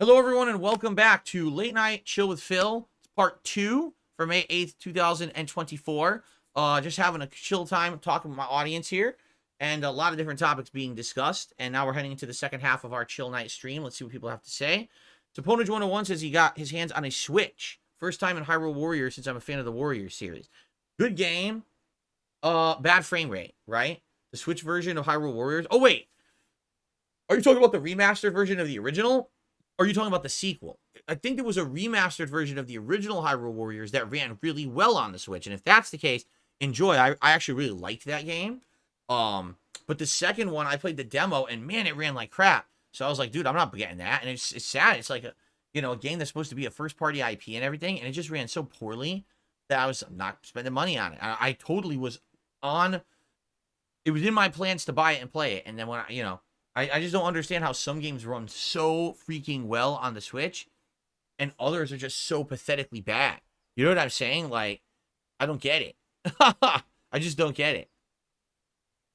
Hello, everyone, and welcome back to Late Night Chill with Phil. It's part 2 for May 8th, 2024. Just having a chill time talking with my audience here, and a lot of different topics being discussed. And now we're heading into the second half of our chill night stream. Let's see what people have to say. Saponage 101 says he got his hands on a Switch. First time in Hyrule Warriors since I'm a fan of the Warriors series. Good game. Bad frame rate, right? The Switch version of Hyrule Warriors. Oh, wait. Are you talking about the remastered version of the original? Or are you talking about the sequel? I think there was a remastered version of the original Hyrule Warriors that ran really well on the Switch. And if that's the case, enjoy. I actually really liked that game. But the second one, I played the demo, and man, it ran like crap. So I was like, dude, I'm not getting that. And it's sad. It's like a game that's supposed to be a first-party IP and everything, and it just ran so poorly that I was not spending money on it. I totally was on. It was in my plans to buy it and play it, and then when I just don't understand how some games run so freaking well on the Switch and others are just so pathetically bad. You know what I'm saying? Like, I don't get it. I just don't get it.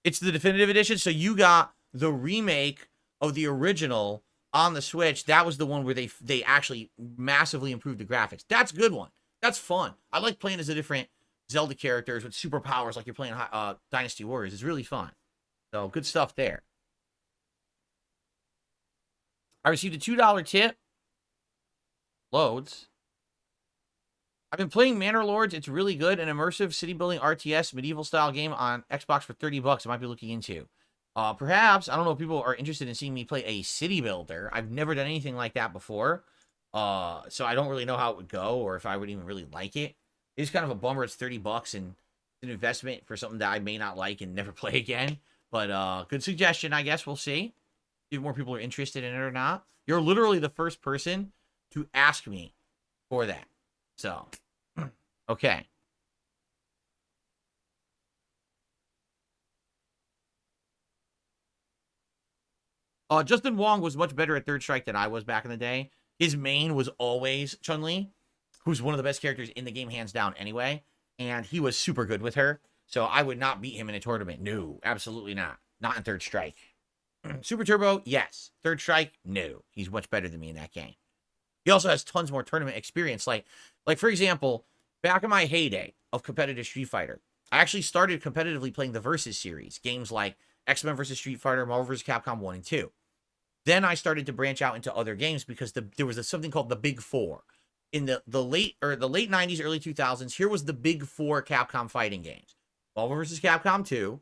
It's the definitive edition, so you got the remake of the original on the Switch. That was the one where they actually massively improved the graphics. That's a good one. That's fun. I like playing as the different Zelda characters with superpowers like you're playing Dynasty Warriors. It's really fun. So, good stuff there. I received a $2 tip. Loads. I've been playing Manor Lords. It's really good. An immersive city-building RTS medieval-style game on Xbox for $30 I might be looking into. Perhaps, I don't know if people are interested in seeing me play a city builder. I've never done anything like that before. So I don't really know how it would go or if I would even really like it. It's kind of a bummer. It's $30 and an investment for something that I may not like and never play again. But good suggestion, I guess. We'll see if more people are interested in it or not. You're literally the first person to ask me for that. So, okay. Justin Wong was much better at Third Strike than I was back in the day. His main was always Chun-Li, who's one of the best characters in the game, hands down, anyway. And he was super good with her. So I would not beat him in a tournament. No, absolutely not. Not in Third Strike. Super Turbo, yes. Third Strike, no. He's much better than me in that game. He also has tons more tournament experience. Like for example, back in my heyday of competitive Street Fighter, I actually started competitively playing the Versus series. Games like X-Men vs. Street Fighter, Marvel vs. Capcom 1 and 2. Then I started to branch out into other games because there was something called the Big Four. In the late 90s, early 2000s, here was the Big Four Capcom fighting games. Marvel vs. Capcom 2,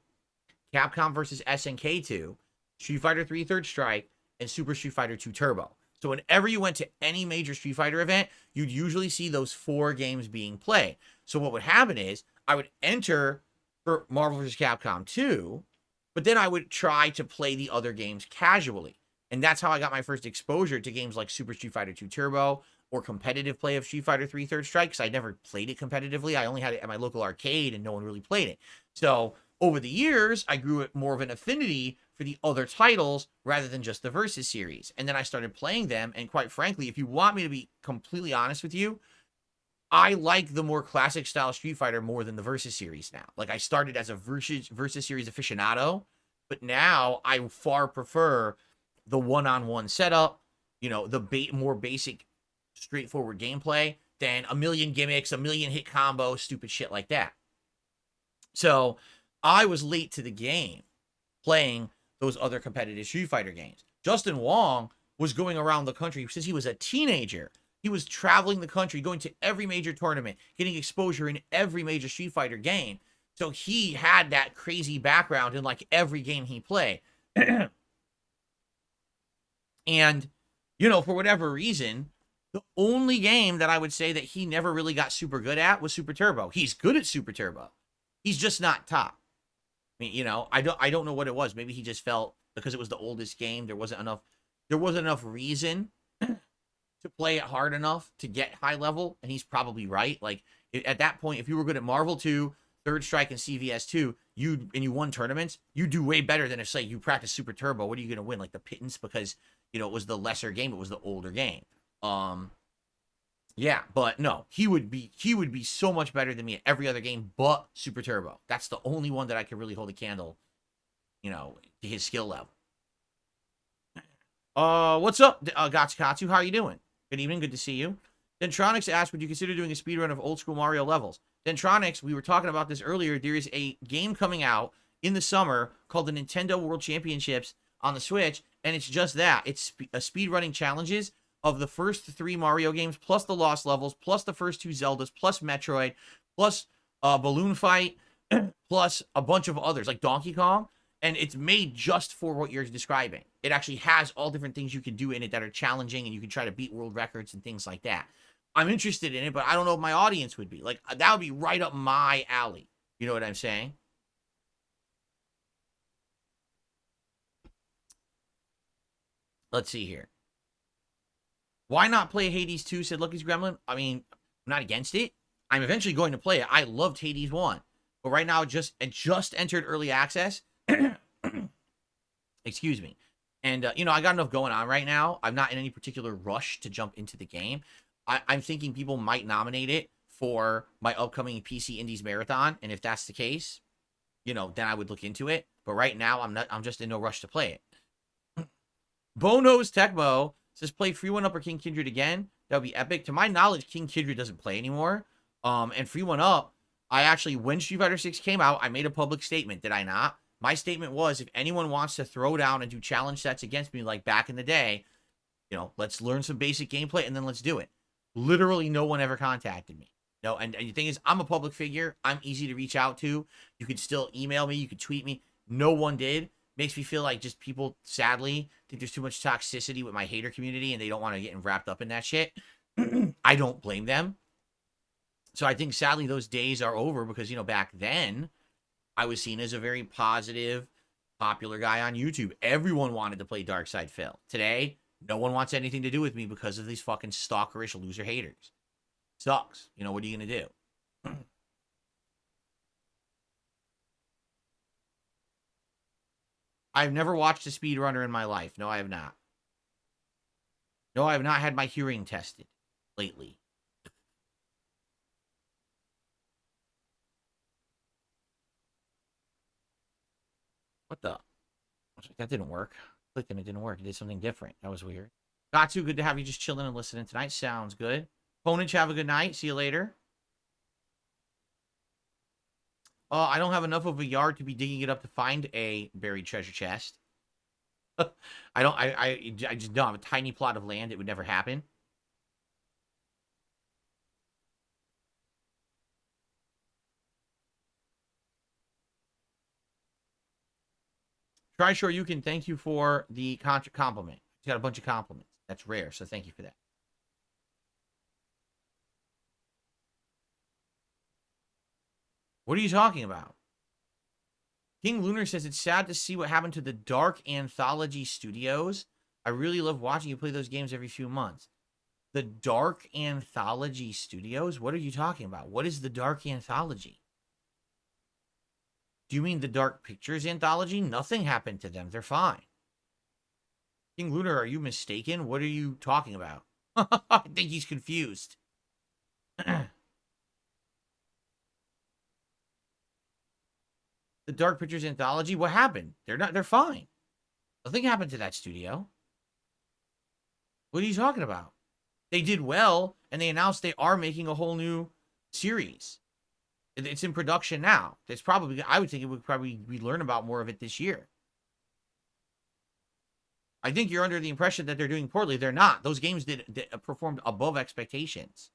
Capcom vs. SNK 2, Street Fighter 3 Third Strike, and Super Street Fighter 2 Turbo. So whenever you went to any major Street Fighter event, you'd usually see those 4 games being played. So what would happen is I would enter for Marvel vs. Capcom 2, but then I would try to play the other games casually. And that's how I got my first exposure to games like Super Street Fighter 2 Turbo or competitive play of Street Fighter 3 Third Strike, because I never played it competitively. I only had it at my local arcade and no one really played it. So over the years, I grew more of an affinity for the other titles rather than just the Versus series. And then I started playing them. And quite frankly, if you want me to be completely honest with you, I like the more classic style Street Fighter more than the Versus series now. Like, I started as a Versus series aficionado, but now I far prefer the one-on-one setup, the more basic, straightforward gameplay than a million gimmicks, a million hit combos, stupid shit like that. So I was late to the game playing those other competitive Street Fighter games. Justin Wong was going around the country since he was a teenager. He was traveling the country, going to every major tournament, getting exposure in every major Street Fighter game. So he had that crazy background in like every game he played. And, for whatever reason, the only game that I would say that he never really got super good at was Super Turbo. He's good at Super Turbo. He's just not top. I mean, I don't know what it was. Maybe he just felt because it was the oldest game, there wasn't enough reason to play it hard enough to get high level, and he's probably right. Like, at that point, if you were good at Marvel 2, Third Strike, and CVS 2, you won tournaments, you do way better than if, say, you practice Super Turbo. What are you going to win? Like the pittance because, it was the lesser game, it was the older game. Yeah, but no, he would be so much better than me at every other game but Super Turbo. That's the only one that I could really hold a candle, to his skill level. What's up, Gatsu? How are you doing? Good evening. Good to see you. Dentronics asked, would you consider doing a speedrun of old school Mario levels? Dentronics, we were talking about this earlier. There is a game coming out in the summer called the Nintendo World Championships on the Switch, and it's just that. It's a speedrunning challenges of the first 3 Mario games, plus the Lost Levels, plus the first 2 Zeldas, plus Metroid, plus Balloon Fight, plus a bunch of others, like Donkey Kong. And it's made just for what you're describing. It actually has all different things you can do in it that are challenging, and you can try to beat world records and things like that. I'm interested in it, but I don't know if my audience would be. Like, that would be right up my alley. You know what I'm saying? Let's see here. Why not play Hades 2, said Lucky's Gremlin. I mean, I'm not against it. I'm eventually going to play it. I loved Hades 1. But right now, it just entered early access. Excuse me. And, you know, I got enough going on right now. I'm not in any particular rush to jump into the game. I'm thinking people might nominate it for my upcoming PC Indies Marathon. And if that's the case, you know, then I would look into it. But right now, I'm just in no rush to play it. Bono's Tecmo says, play Free One Up or King Kindred again. That would be epic. To my knowledge, King Kindred doesn't play anymore. And Free One Up, I actually, when Street Fighter 6 came out, I made a public statement, did I not? My statement was, if anyone wants to throw down and do challenge sets against me like back in the day, you know, let's learn some basic gameplay and then let's do it. Literally no one ever contacted me. No, and the thing is, I'm a public figure. I'm easy to reach out to. You could still email me. You could tweet me. No one did. Makes me feel like just people, sadly, think there's too much toxicity with my hater community and they don't want to get wrapped up in that shit. I don't blame them. So I think, sadly, those days are over because, you know, back then, I was seen as a very positive, popular guy on YouTube. Everyone wanted to play Dark Side Phil. Today, no one wants anything to do with me because of these fucking stalkerish loser haters. Sucks. You know, what are you going to do? I've never watched a speedrunner in my life. No, I have not. No, I have not had my hearing tested lately. What the? That didn't work. Clicked and it didn't work. It did something different. That was weird. Gatsu, good to have you just chilling and listening tonight. Sounds good. Ponage, have a good night. See you later. I don't have enough of a yard to be digging it up to find a buried treasure chest. I just don't have a tiny plot of land. It would never happen. Try sure you can. Thank you for the compliment. He's got a bunch of compliments. That's rare, so thank you for that. What are you talking about? King Lunar says it's sad to see what happened to the Dark Anthology Studios. I really love watching you play those games every few months. The Dark Anthology Studios? What are you talking about? What is the Dark Anthology? Do you mean the Dark Pictures Anthology? Nothing happened to them. They're fine. King Lunar, are you mistaken? What are you talking about? I think he's confused. The Dark Pictures Anthology? What happened? They're fine. Nothing happened to that studio. What are you talking about? They did well, and they announced they are making a whole new series. It's in production now. It's probably, I would think it would probably, we learn about more of it this year. I think you're under the impression that they're doing poorly. They're not. Those games did performed above expectations.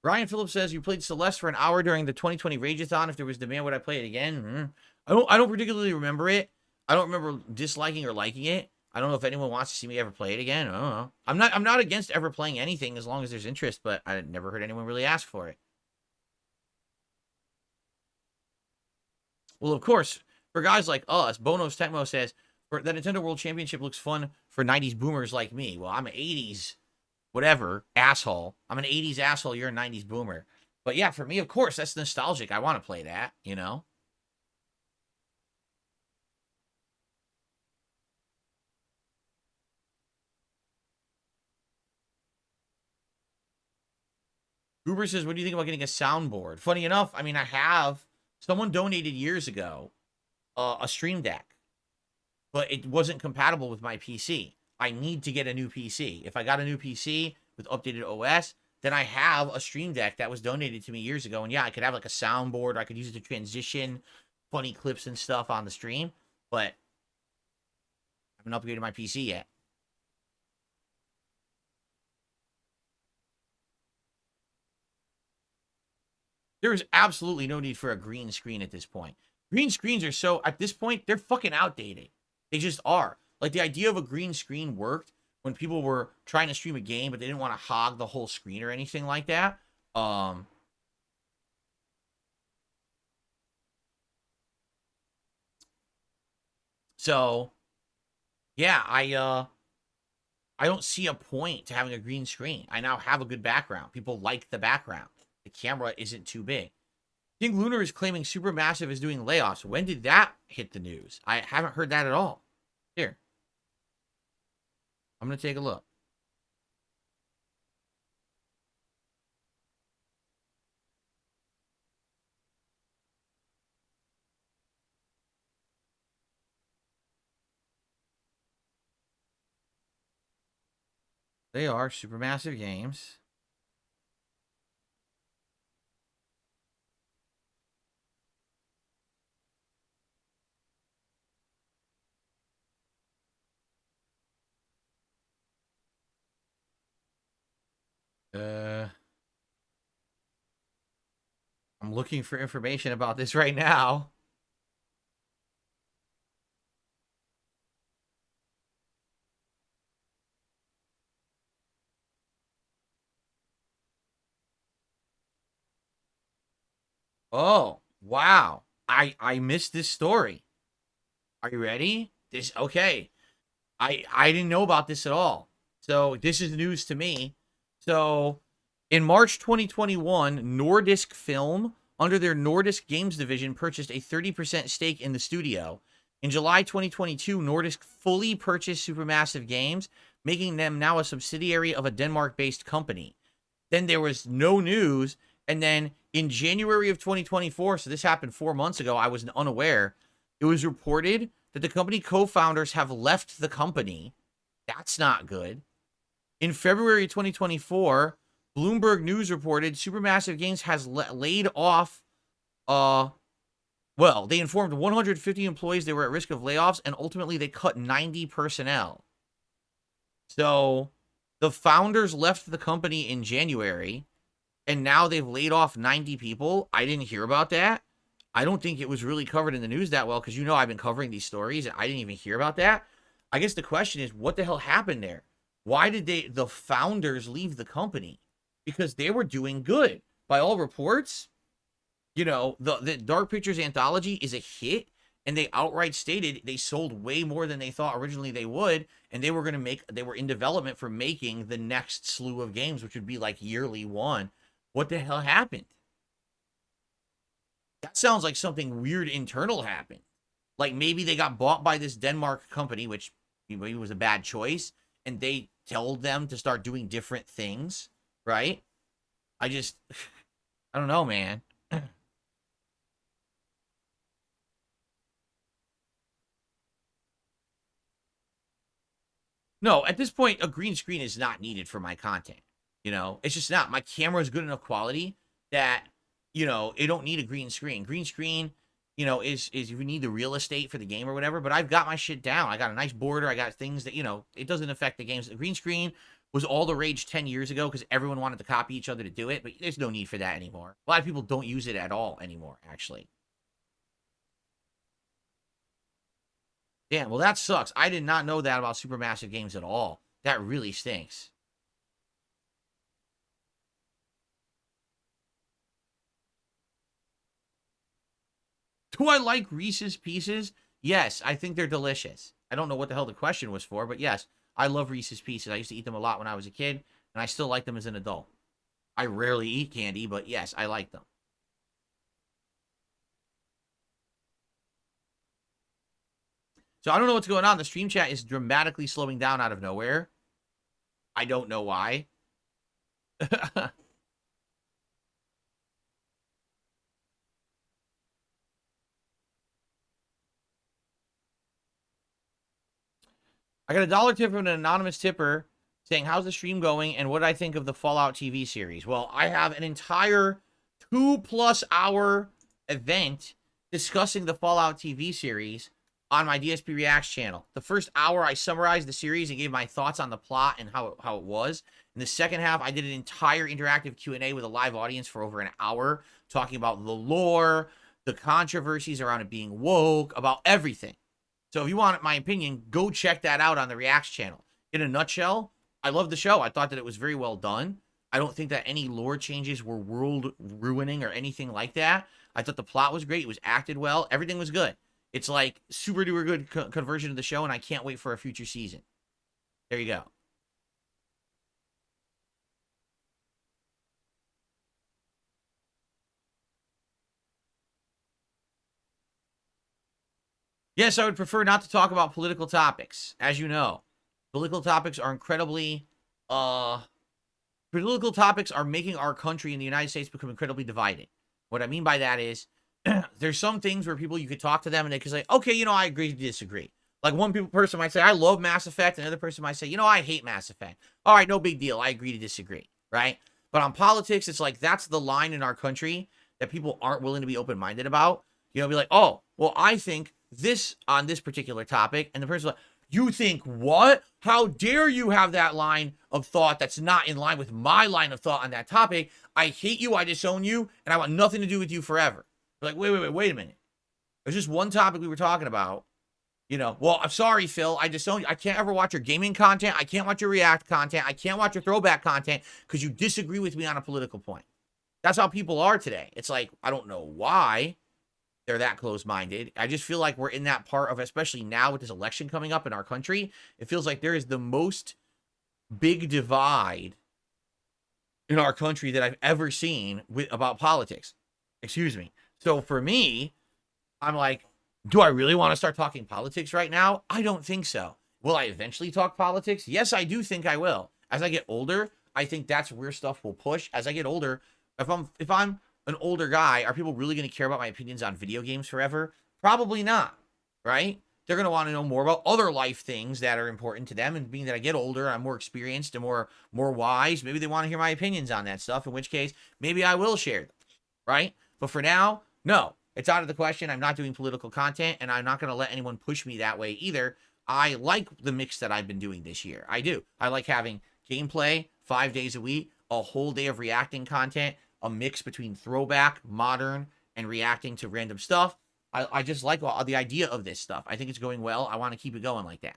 Ryan Phillips says, you played Celeste for an hour during the 2020 Rageathon. If there was demand, would I play it again? I don't particularly remember it. I don't remember disliking or liking it. I don't know if anyone wants to see me ever play it again. I don't know. I'm not against ever playing anything as long as there's interest, but I never heard anyone really ask for it. Well, of course, for guys like us, Bonos Tecmo says, the Nintendo World Championship looks fun for 90s boomers like me. Well, I'm an 80s whatever asshole. I'm an 80s asshole. You're a 90s boomer. But yeah, for me, of course, that's nostalgic. I want to play that, you know? Goober says, what do you think about getting a soundboard? Funny enough, I mean, I have. Someone donated years ago a Stream Deck, but it wasn't compatible with my PC. I need to get a new PC. If I got a new PC with updated OS, then I have a Stream Deck that was donated to me years ago. And yeah, I could have like a soundboard. I could use it to transition funny clips and stuff on the stream, but I haven't upgraded my PC yet. There is absolutely no need for a green screen at this point. Green screens are so, at this point, they're fucking outdated. They just are. Like, the idea of a green screen worked when people were trying to stream a game, but they didn't want to hog the whole screen or anything like that. So, yeah, I don't see a point to having a green screen. I now have a good background. People like the background. The camera isn't too big. King Lunar is claiming Supermassive is doing layoffs. When did that hit the news? I haven't heard that at all. Here. I'm going to take a look. They are Supermassive Games. I'm looking for information about this right now. Oh, wow. I missed this story. Are you ready? Okay. I didn't know about this at all. So this is news to me. So in March 2021, Nordisk Film, under their Nordisk Games division, purchased a 30% stake in the studio. In July 2022, Nordisk fully purchased Supermassive Games, making them now a subsidiary of a Denmark-based company. Then there was no news, and then in January of 2024, so this happened 4 months ago, I was unaware, it was reported that the company co-founders have left the company. That's not good. In February 2024, Bloomberg News reported Supermassive Games has laid off, they informed 150 employees they were at risk of layoffs, and ultimately they cut 90 personnel. So the founders left the company in January, and now they've laid off 90 people. I didn't hear about that. I don't think it was really covered in the news that well, because you know I've been covering these stories, and I didn't even hear about that. I guess the question is, what the hell happened there? Why did the founders leave the company? Because they were doing good. By all reports, you know, the Dark Pictures anthology is a hit, and they outright stated they sold way more than they thought originally they would, and they were in development for making the next slew of games, which would be like yearly one. What the hell happened? That sounds like something weird internal happened. Like maybe they got bought by this Denmark company, which maybe was a bad choice, and they told them to start doing different things, right? I don't know, man. No, at this point, a green screen is not needed for my content. You know, it's just not. My camera is good enough quality that, you know, it don't need a green screen. Green screen, you know, is if you need the real estate for the game or whatever. But I've got my shit down. I got a nice border. I got things that, you know, it doesn't affect the games. The green screen was all the rage 10 years ago because everyone wanted to copy each other to do it. But there's no need for that anymore. A lot of people don't use it at all anymore, actually. Damn, well, that sucks. I did not know that about Supermassive Games at all. That really stinks. Do I like Reese's Pieces? Yes, I think they're delicious. I don't know what the hell the question was for, but yes, I love Reese's Pieces. I used to eat them a lot when I was a kid, and I still like them as an adult. I rarely eat candy, but yes, I like them. So I don't know what's going on. The stream chat is dramatically slowing down out of nowhere. I don't know why. I got a dollar tip from an anonymous tipper saying, how's the stream going and what did I think of the Fallout TV series? Well, I have an entire 2+ hour event discussing the Fallout TV series on my DSP Reacts channel. The first hour, I summarized the series and gave my thoughts on the plot and how it was. In the second half, I did an entire interactive Q&A with a live audience for over an hour, talking about the lore, the controversies around it being woke, about everything. So if you want my opinion, go check that out on the Reacts channel. In a nutshell, I love the show. I thought that it was very well done. I don't think that any lore changes were world ruining or anything like that. I thought the plot was great. It was acted well. Everything was good. It's like super duper good conversion of the show, and I can't wait for a future season. There you go. Yes, I would prefer not to talk about political topics. As you know, political topics are incredibly, political topics are making our country in the United States become incredibly divided. What I mean by that is, there's some things where people, you could talk to them and they could say, okay, you know, I agree to disagree. Like one person might say, I love Mass Effect. And another person might say, you know, I hate Mass Effect. All right, no big deal. I agree to disagree, right? But on politics, it's like, that's the line in our country that people aren't willing to be open-minded about. You know, be like, oh, well, I think this on this particular topic. And the person's like, you think what? How dare you have that line of thought that's not in line with my line of thought on that topic? I hate you, I disown you, and I want nothing to do with you forever. You're like, wait a minute. There's just one topic we were talking about. You know, well, I'm sorry, Phil. I disown you. I can't ever watch your gaming content. I can't watch your React content. I can't watch your throwback content because you disagree with me on a political point. That's how people are today. It's like, I don't know why they're that close-minded. I just feel like we're in that part of, especially now with this election coming up in our country, it feels like there is the most big divide in our country that I've ever seen about politics. Excuse me. So for me, I'm like, do I really want to start talking politics right now? I don't think so. Will I eventually talk politics? Yes, I do think I will. As I get older, I think that's where stuff will push. As I get older, if I'm an older guy, are people really going to care about my opinions on video games forever? Probably not, right? They're going to want to know more about other life things that are important to them. And being that I get older, I'm more experienced and more wise, maybe they want to hear my opinions on that stuff, in which case, maybe I will share them, right? But for now, no. It's out of the question. I'm not doing political content, and I'm not going to let anyone push me that way either. I like the mix that I've been doing this year. I do. I like having gameplay 5 days a week, a whole day of reacting content, a mix between throwback, modern, and reacting to random stuff. I just like the idea of this stuff. I think it's going well. I want to keep it going like that.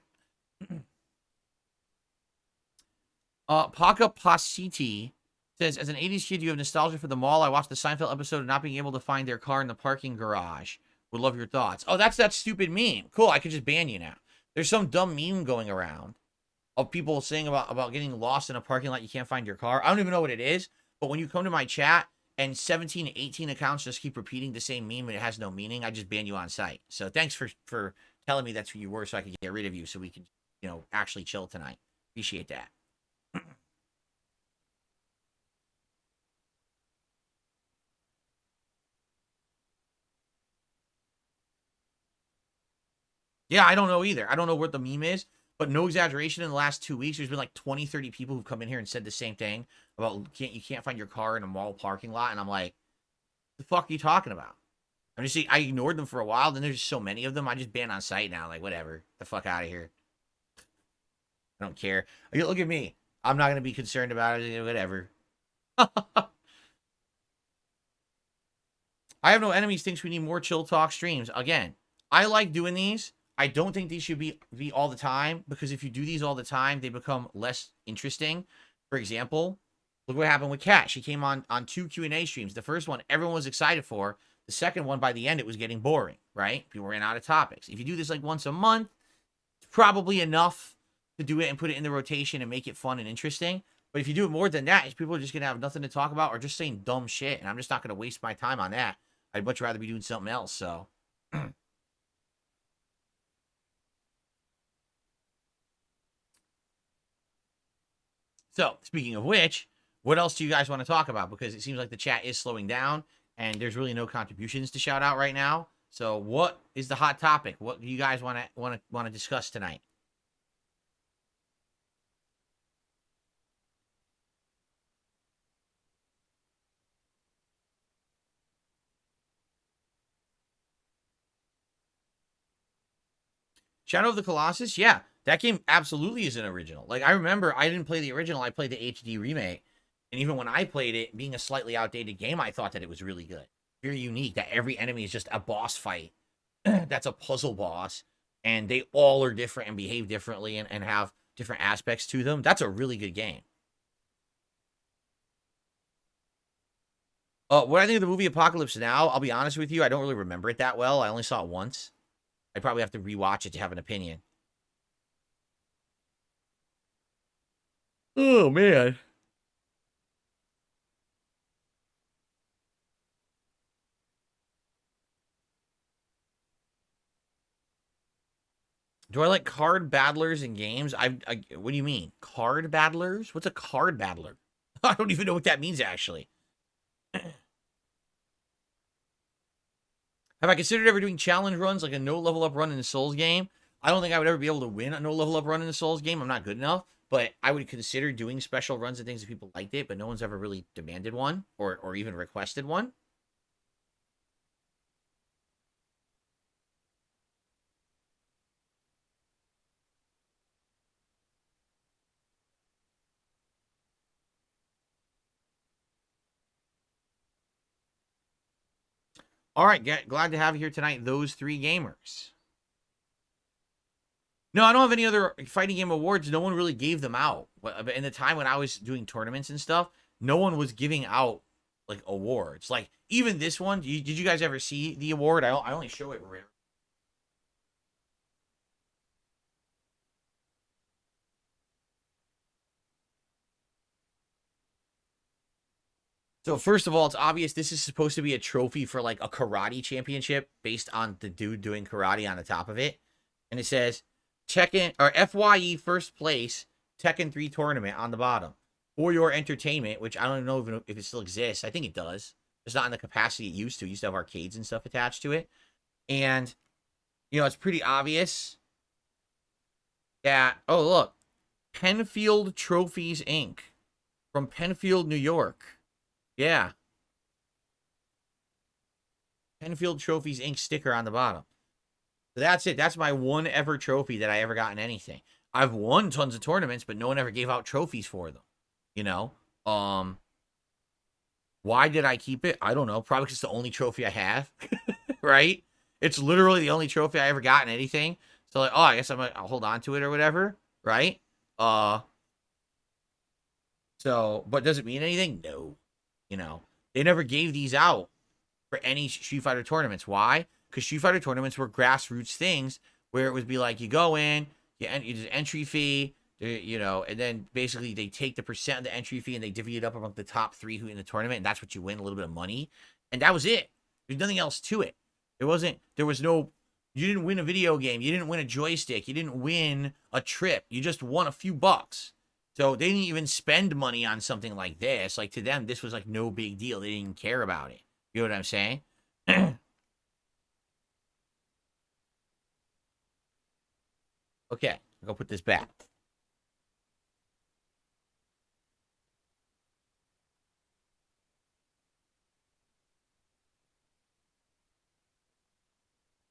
Paka Pasiti says, as an 80s kid, you have nostalgia for the mall. I watched the Seinfeld episode of not being able to find their car in the parking garage. Would love your thoughts. Oh, that's that stupid meme. Cool, I could just ban you now. There's some dumb meme going around of people saying about getting lost in a parking lot, you can't find your car. I don't even know what it is, but when you come to my chat and 17, 18 accounts just keep repeating the same meme and it has no meaning, I just ban you on site. So thanks for telling me that's who you were so I could get rid of you so we can, you know, actually chill tonight. Appreciate that. Yeah, I don't know either. I don't know what the meme is, but no exaggeration, in the last 2 weeks, there's been like 20, 30 people who've come in here and said the same thing about you can't find your car in a mall parking lot. And I'm like, the fuck are you talking about? I ignored them for a while. Then there's just so many of them. I just ban on site now. Like, whatever. The fuck out of here. I don't care. Look at me. I'm not going to be concerned about it. Whatever. I have no enemies. Thinks we need more chill talk streams. Again, I like doing these. I don't think these should be all the time, because if you do these all the time, they become less interesting. For example, look what happened with Kat. She came on 2 Q&A streams. The first one, everyone was excited for. The second one, by the end, it was getting boring, right? People ran out of topics. If you do this like once a month, it's probably enough to do it and put it in the rotation and make it fun and interesting. But if you do it more than that, people are just going to have nothing to talk about or just saying dumb shit, and I'm just not going to waste my time on that. I'd much rather be doing something else, so... So, speaking of which, what else do you guys want to talk about? Because it seems like the chat is slowing down, and there's really no contributions to shout out right now. So, what is the hot topic? What do you guys want to discuss tonight? Shadow of the Colossus, yeah, that game absolutely is an original. Like, I remember I didn't play the original, I played the HD remake. And even when I played it, being a slightly outdated game, I thought that it was really good. Very unique, that every enemy is just a boss fight. That's a puzzle boss. And they all are different and behave differently and have different aspects to them. That's a really good game. What I think of the movie Apocalypse Now, I'll be honest with you, I don't really remember it that well. I only saw it once. I'd probably have to rewatch it to have an opinion. Oh, man. Do I like card battlers in games? What do you mean? Card battlers? What's a card battler? I don't even know what that means, actually. Have I considered ever doing challenge runs, like a no level up run in a Souls game? I don't think I would ever be able to win a no level up run in a Souls game. I'm not good enough. But I would consider doing special runs and things if people liked it, but no one's ever really demanded one or even requested one. All right, glad to have you here tonight, those three gamers. No, I don't have any other fighting game awards. No one really gave them out. In the time when I was doing tournaments and stuff, no one was giving out like awards. Like even this one, did you guys ever see the award? I only show it rare. So first of all, it's obvious this is supposed to be a trophy for like a karate championship based on the dude doing karate on the top of it. And it says Tekken or FYE first place Tekken 3 tournament on the bottom. For your entertainment, which I don't know if it still exists. I think it does. It's not in the capacity it used to. It used to have arcades and stuff attached to it. And it's pretty obvious that look, Penfield Trophies Inc. from Penfield, New York. Yeah. Penfield Trophies Inc. sticker on the bottom. So that's it. That's my one ever trophy that I ever got in anything. I've won tons of tournaments, but no one ever gave out trophies for them. Why did I keep it? I don't know. Probably because it's the only trophy I have. Right? It's literally the only trophy I ever got in anything. So like, I guess I'll hold on to it or whatever. Right? So, but does it mean anything? No. They never gave these out for any Street Fighter tournaments. Why? Because Street Fighter tournaments were grassroots things where it would be like you go in, you just entry fee, and then basically they take the percent of the entry fee and they divvy it up among the top 3 who in the tournament, and that's what you win, a little bit of money, and that was it. There's nothing else to it. You didn't win a video game, you didn't win a joystick, you didn't win a trip, you just won a few bucks. So they didn't even spend money on something like this. Like to them, this was like no big deal. They didn't care about it. You know what I'm saying? Okay, I'll go put this back.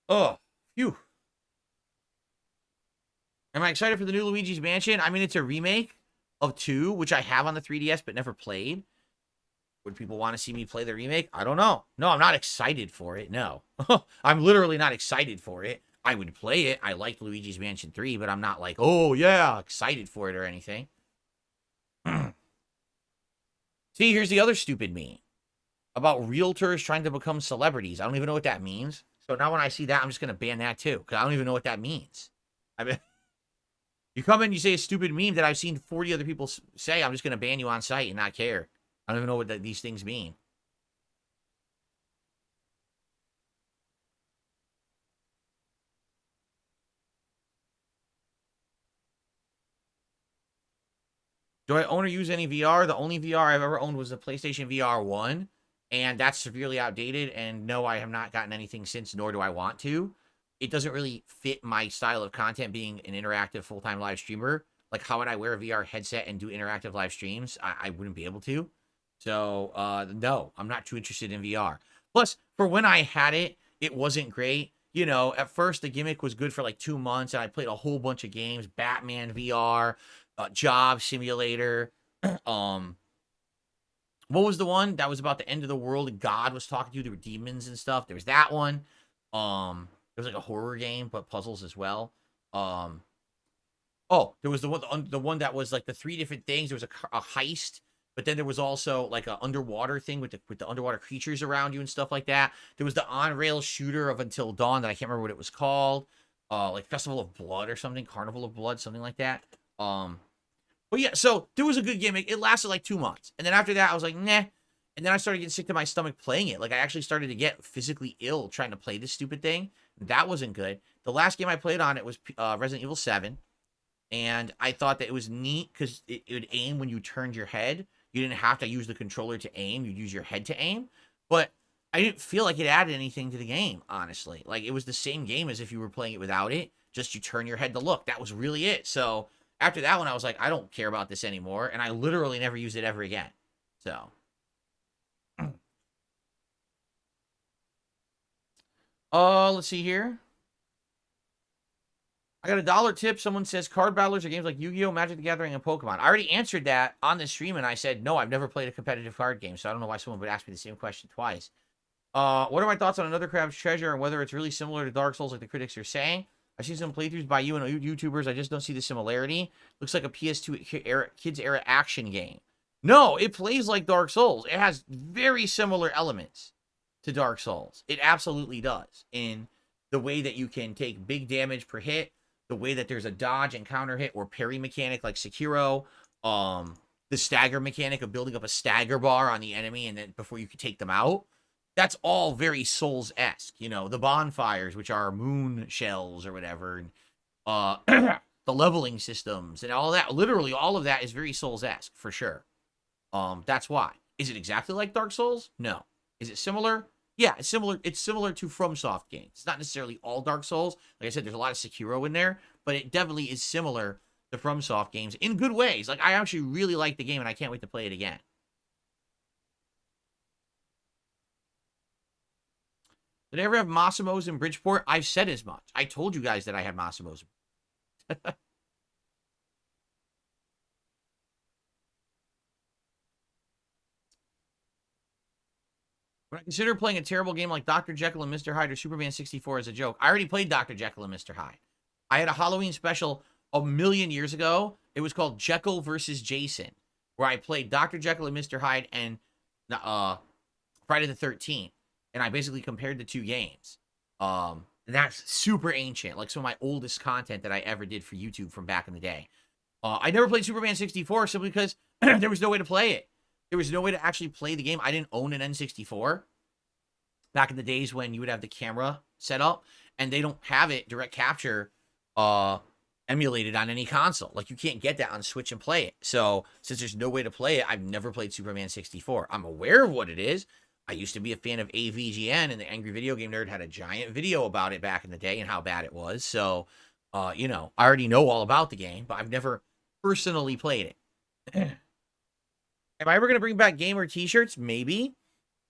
Oh, phew. Am I excited for the new Luigi's Mansion? I mean, it's a remake of 2, which I have on the 3DS but never played. Would people want to see me play the remake? I don't know. No, I'm not excited for it. No. I'm literally not excited for it. I would play it. I liked Luigi's Mansion 3, but I'm not like, oh, yeah, excited for it or anything. See, here's the other stupid meme about realtors trying to become celebrities. I don't even know what that means. So now when I see that, I'm just going to ban that too, because I don't even know what that means. I mean, you come in, you say a stupid meme that I've seen 40 other people say, I'm just going to ban you on site and not care. I don't even know what these things mean. Do I own or use any VR? The only VR I've ever owned was the PlayStation VR 1, and that's severely outdated, and no, I have not gotten anything since, nor do I want to. It doesn't really fit my style of content being an interactive full-time live streamer. Like, how would I wear a VR headset and do interactive live streams? I wouldn't be able to. So, no, I'm not too interested in VR. Plus, for when I had it, it wasn't great. you know, at first the gimmick was good for like 2 months, and I played a whole bunch of games, Batman VR, Job Simulator. um, what was the one that was about the end of the world and God was talking to you? There were demons and stuff. There was that one. There was like a horror game, but puzzles as well. Oh, there was the one that was like the 3 different things. There was a heist, but then there was also like an underwater thing with the underwater creatures around you and stuff like that. There was the on-rail shooter of Until Dawn that I can't remember what it was called. Like Festival of Blood or something, Carnival of Blood, something like that. But yeah, so there was a good gimmick. It lasted like 2 months. And then after that, I was like, nah. And then I started getting sick to my stomach playing it. Like, I actually started to get physically ill trying to play this stupid thing. That wasn't good. The last game I played on it was Resident Evil 7. And I thought that it was neat because it would aim when you turned your head. You didn't have to use the controller to aim. You'd use your head to aim. But I didn't feel like it added anything to the game, honestly. Like, it was the same game as if you were playing it without it. Just you turn your head to look. That was really it. So after that one, I was like, I don't care about this anymore. And I literally never used it ever again. So. Let's see here. I got a $1 tip. Someone says card battlers are games like Yu-Gi-Oh, Magic the Gathering, and Pokemon. I already answered that on the stream, and I said, no, I've never played a competitive card game, so I don't know why someone would ask me the same question twice. What are my thoughts on Another Crab's Treasure and whether it's really similar to Dark Souls like the critics are saying? I've seen some playthroughs by you and YouTubers. I just don't see the similarity. Looks like a PS2 kids era action game. No, it plays like Dark Souls. It has very similar elements to Dark Souls. It absolutely does. In the way that you can take big damage per hit, the way that there's a dodge and counter hit or parry mechanic like Sekiro, the stagger mechanic of building up a stagger bar on the enemy and then before you can take them out. That's all very Souls-esque. You know, the bonfires, which are moon shells or whatever, and the leveling systems and all that. Literally, all of that is very Souls-esque, for sure. That's why. Is it exactly like Dark Souls? No. Is it similar? Yeah, it's similar. It's similar to FromSoft games. It's not necessarily all Dark Souls. Like I said, there's a lot of Sekiro in there, but it definitely is similar to FromSoft games in good ways. Like, I actually really like the game, and I can't wait to play it again. Did I ever have Massimo's in Bridgeport? I've said as much. I told you guys that I had Massimo's. Would I consider playing a terrible game like Dr. Jekyll and Mr. Hyde or Superman 64 as a joke? I already played Dr. Jekyll and Mr. Hyde. I had a Halloween special a million years ago. It was called Jekyll versus Jason, where I played Dr. Jekyll and Mr. Hyde and Friday the 13th. And I basically compared the two games. And that's super ancient. Like some of my oldest content that I ever did for YouTube from back in the day. I never played Superman 64 simply because there was no way to play it. There was no way to actually play the game. I didn't own an N64 back in the days when you would have the camera set up, and they don't have it direct capture emulated on any console. Like, you can't get that on Switch and play it. So since there's no way to play it, I've never played Superman 64. I'm aware of what it is. I used to be a fan of AVGN, and the Angry Video Game Nerd had a giant video about it back in the day and how bad it was. So, you know, I already know all about the game, but I've never personally played it. Am I ever going to bring back gamer t-shirts? Maybe.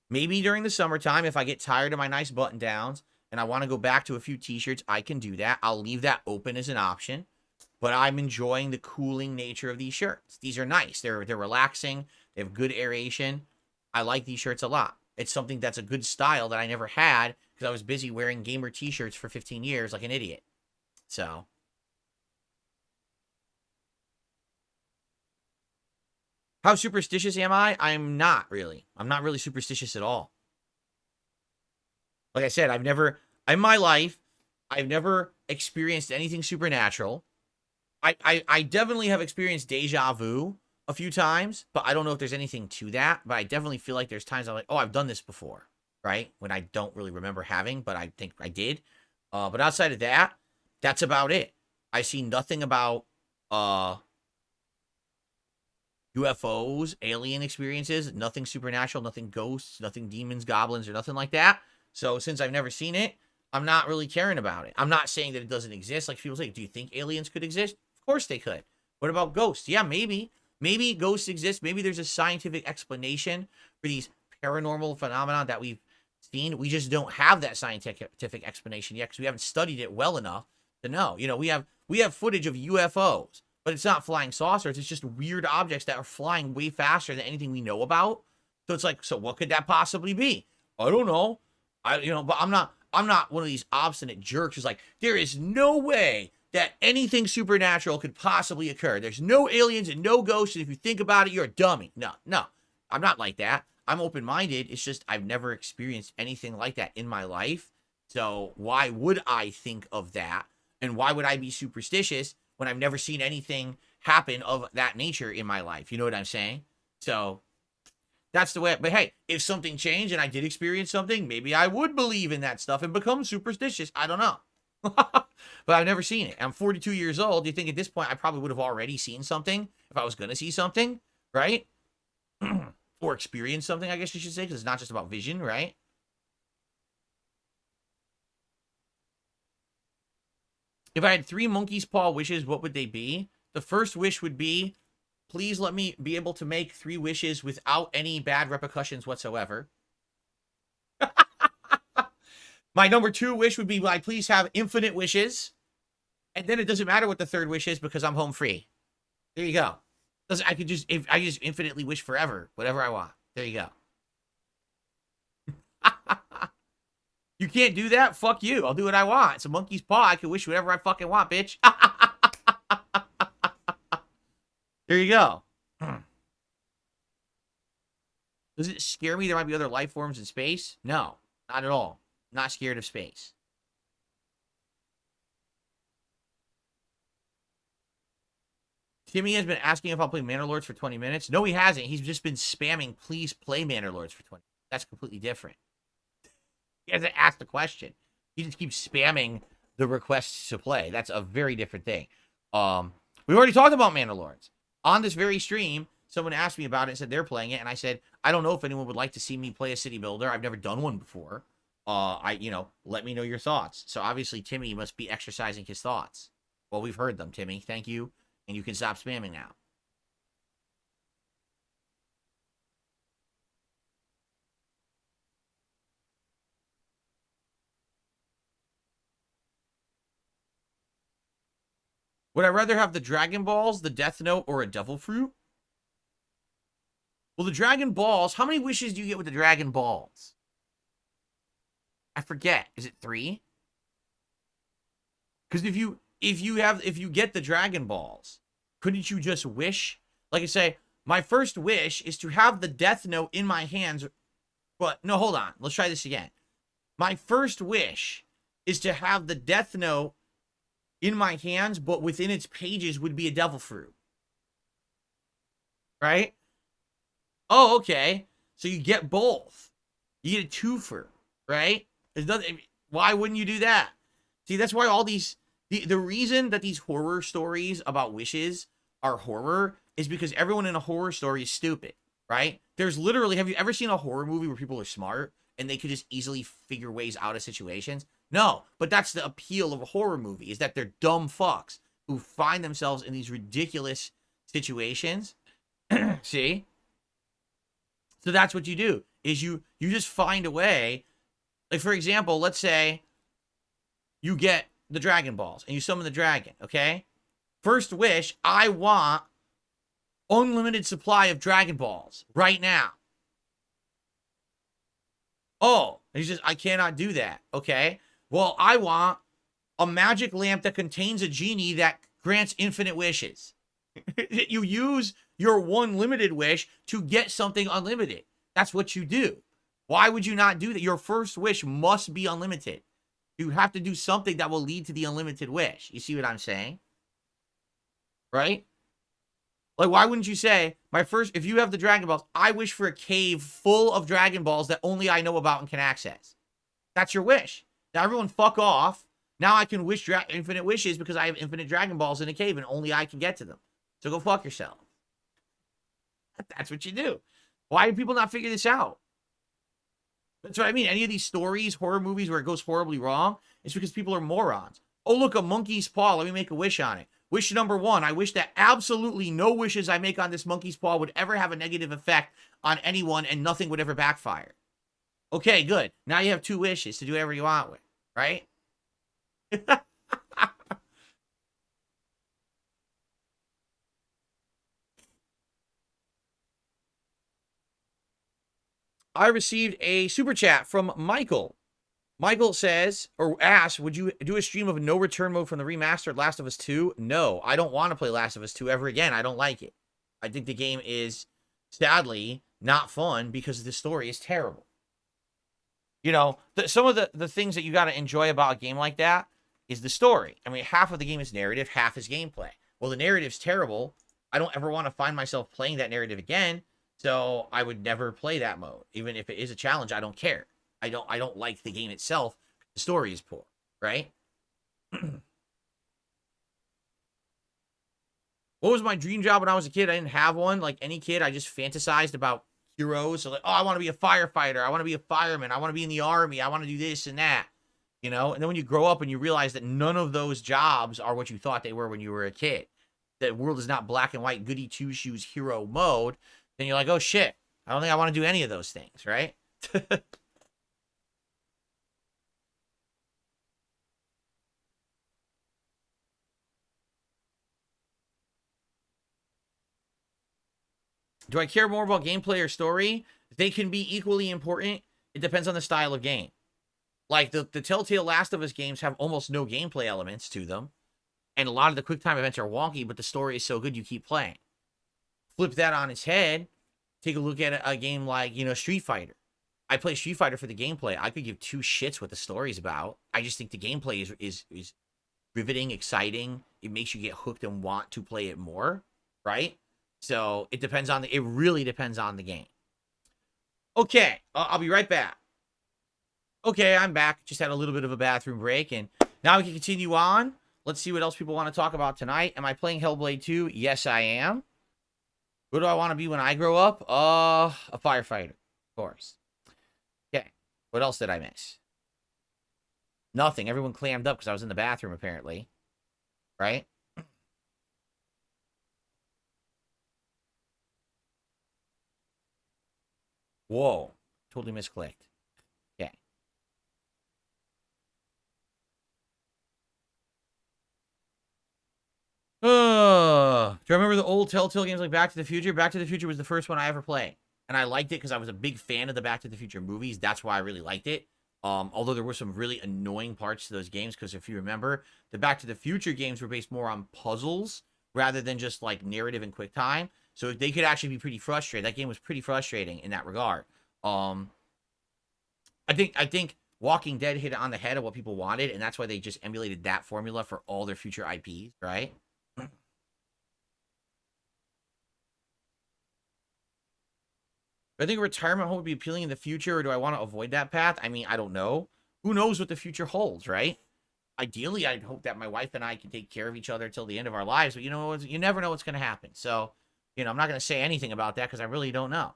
Maybe during the summertime if I get tired of my nice button-downs and I want to go back to a few t-shirts, I can do that. I'll leave that open as an option. But I'm enjoying the cooling nature of these shirts. These are nice. They're relaxing. They have good aeration. I like these shirts a lot. It's something that's a good style that I never had because I was busy wearing gamer t-shirts for 15 years like an idiot. So... how superstitious am I? I'm not really. I'm not really superstitious at all. Like I said, in my life, I've never experienced anything supernatural. I definitely have experienced deja vu a few times, but I don't know if there's anything to that. But I definitely feel like there's times I'm like, oh, I've done this before, right? When I don't really remember having, but I think I did. But outside of that, that's about it. I see nothing about UFOs, alien experiences, nothing supernatural, nothing ghosts, nothing demons, goblins, or nothing like that. So since I've never seen it, I'm not really caring about it. I'm not saying that it doesn't exist. Like people say, do you think aliens could exist? Of course they could. What about ghosts? Yeah, maybe. Maybe ghosts exist. Maybe there's a scientific explanation for these paranormal phenomena that we've seen. We just don't have that scientific explanation yet because we haven't studied it well enough to know. You know, we have footage of UFOs, but it's not flying saucers. It's just weird objects that are flying way faster than anything we know about. So it's like, so what could that possibly be? I don't know. But I'm not one of these obstinate jerks who's like, there is no way that anything supernatural could possibly occur. There's no aliens and no ghosts, and if you think about it, you're a dummy. No, I'm not like that. I'm open-minded. It's just I've never experienced anything like that in my life. So why would I think of that? And why would I be superstitious when I've never seen anything happen of that nature in my life? You know what I'm saying? So that's the way. But hey, if something changed and I did experience something, maybe I would believe in that stuff and become superstitious. I don't know. But I've never seen it. I'm 42 years old. Do you think at this point I probably would have already seen something if I was going to see something, right? Or experience something, I guess you should say, because it's not just about vision, right? If I had 3 monkey's paw wishes, what would they be? The first wish would be, please let me be able to make 3 wishes without any bad repercussions whatsoever. My number 2 wish would be, like, please have infinite wishes. And then it doesn't matter what the third wish is because I'm home free. There you go. I just infinitely wish forever, whatever I want. There you go. You can't do that? Fuck you. I'll do what I want. It's a monkey's paw. I can wish whatever I fucking want, bitch. There you go. Does it scare me there might be other life forms in space? No, not at all. Not scared of space. Timmy has been asking if I'll play Manor Lords for 20 minutes. No, he hasn't. He's just been spamming, please play Manor Lords for 20 minutes. That's completely different. He hasn't asked the question. He just keeps spamming the requests to play. That's a very different thing. We've already talked about Manor Lords. On this very stream, someone asked me about it and said they're playing it. And I said, I don't know if anyone would like to see me play a city builder. I've never done one before. Let me know your thoughts. So obviously Timmy must be exercising his thoughts. Well, we've heard them, Timmy. Thank you. And you can stop spamming now. Would I rather have the Dragon Balls, the Death Note, or a Devil Fruit? Well, the Dragon Balls, how many wishes do you get with the Dragon Balls? I forget. Is it 3? Because if you get the Dragon Balls, couldn't you just wish? Like I say, my first wish is to have the Death Note in my hands. But no, hold on. Let's try this again. My first wish is to have the Death Note in my hands, but within its pages would be a Devil Fruit. Right? Oh, okay. So you get both. You get a twofer, right? There's nothing. Why wouldn't you do that? See, that's why all these... The reason that these horror stories about wishes are horror is because everyone in a horror story is stupid, right? There's literally... Have you ever seen a horror movie where people are smart and they could just easily figure ways out of situations? No, but that's the appeal of a horror movie, is that they're dumb fucks who find themselves in these ridiculous situations. See? So that's what you do, is you just find a way. Like, for example, let's say you get the Dragon Balls and you summon the dragon, okay? First wish, I want unlimited supply of Dragon Balls right now. Oh, and he says, I cannot do that, okay? Well, I want a magic lamp that contains a genie that grants infinite wishes. You use your one limited wish to get something unlimited. That's what you do. Why would you not do that? Your first wish must be unlimited. You have to do something that will lead to the unlimited wish. You see what I'm saying? Right? Like, why wouldn't you say, if you have the Dragon Balls, I wish for a cave full of Dragon Balls that only I know about and can access. That's your wish. Now everyone fuck off. Now I can wish infinite wishes because I have infinite Dragon Balls in a cave and only I can get to them. So go fuck yourself. That's what you do. Why do people not figure this out? That's what I mean. Any of these stories, horror movies where it goes horribly wrong, it's because people are morons. Oh, look, a monkey's paw. Let me make a wish on it. Wish number 1, I wish that absolutely no wishes I make on this monkey's paw would ever have a negative effect on anyone and nothing would ever backfire. Okay, good. Now you have 2 wishes to do whatever you want with, right? I received a super chat from Michael. Michael says, or asks, would you do a stream of no return mode from the remastered Last of Us 2? No, I don't want to play Last of Us 2 ever again. I don't like it. I think the game is, sadly, not fun because the story is terrible. You know, some of the things that you got to enjoy about a game like that is the story. I mean, half of the game is narrative, half is gameplay. Well, the narrative's terrible. I don't ever want to find myself playing that narrative again, so I would never play that mode. Even if it is a challenge, I don't care. I don't like the game itself. The story is poor, right? What was my dream job when I was a kid? I didn't have one. Like any kid, I just fantasized about heroes. So like, oh, I want to be a firefighter. I want to be a fireman. I want to be in the army. I want to do this and that. You know? And then when you grow up and you realize that none of those jobs are what you thought they were when you were a kid, that world is not black and white, goody two shoes hero mode, then you're like, oh shit, I don't think I want to do any of those things, right? Do I care more about gameplay or story? They can be equally important. It depends on the style of game. Like the Telltale Last of Us games have almost no gameplay elements to them. And a lot of the quick time events are wonky, but the story is so good you keep playing. Flip that on its head. Take a look at a game like, Street Fighter. I play Street Fighter for the gameplay. I could give 2 shits what the story's about. I just think the gameplay is riveting, exciting. It makes you get hooked and want to play it more, right? So it really depends on the game. Okay, I'll be right back. Okay, I'm back. Just had a little bit of a bathroom break, and now we can continue on. Let's see what else people want to talk about tonight. Am I playing Hellblade 2? Yes, I am. What do I want to be when I grow up? A firefighter, of course. Okay, what else did I miss? Nothing. Everyone clammed up because I was in the bathroom, apparently. Right? Whoa. Totally misclicked. Okay. Do you remember the old Telltale games like Back to the Future? Back to the Future was the first one I ever played. And I liked it because I was a big fan of the Back to the Future movies. That's why I really liked it. Although there were some really annoying parts to those games, because if you remember, the Back to the Future games were based more on puzzles rather than just like narrative and quick time. So they could actually be pretty frustrating. That game was pretty frustrating in that regard. Um, I think Walking Dead hit it on the head of what people wanted, and that's why they just emulated that formula for all their future IPs, right? I think a retirement home would be appealing in the future, or do I want to avoid that path? I mean, I don't know. Who knows what the future holds, right? Ideally, I'd hope that my wife and I can take care of each other till the end of our lives, but you never know what's going to happen. So, I'm not going to say anything about that because I really don't know.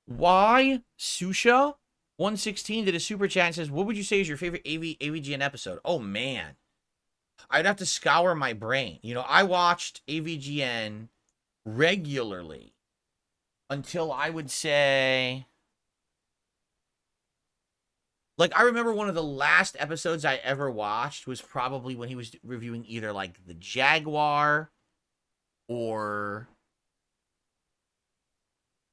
Why Susha 116 did a super chat and says, "What would you say is your favorite AVGN episode?" Oh man, I'd have to scour my brain. I watched AVGN regularly until I would say, like, I remember one of the last episodes I ever watched was probably when he was reviewing either like the Jaguar or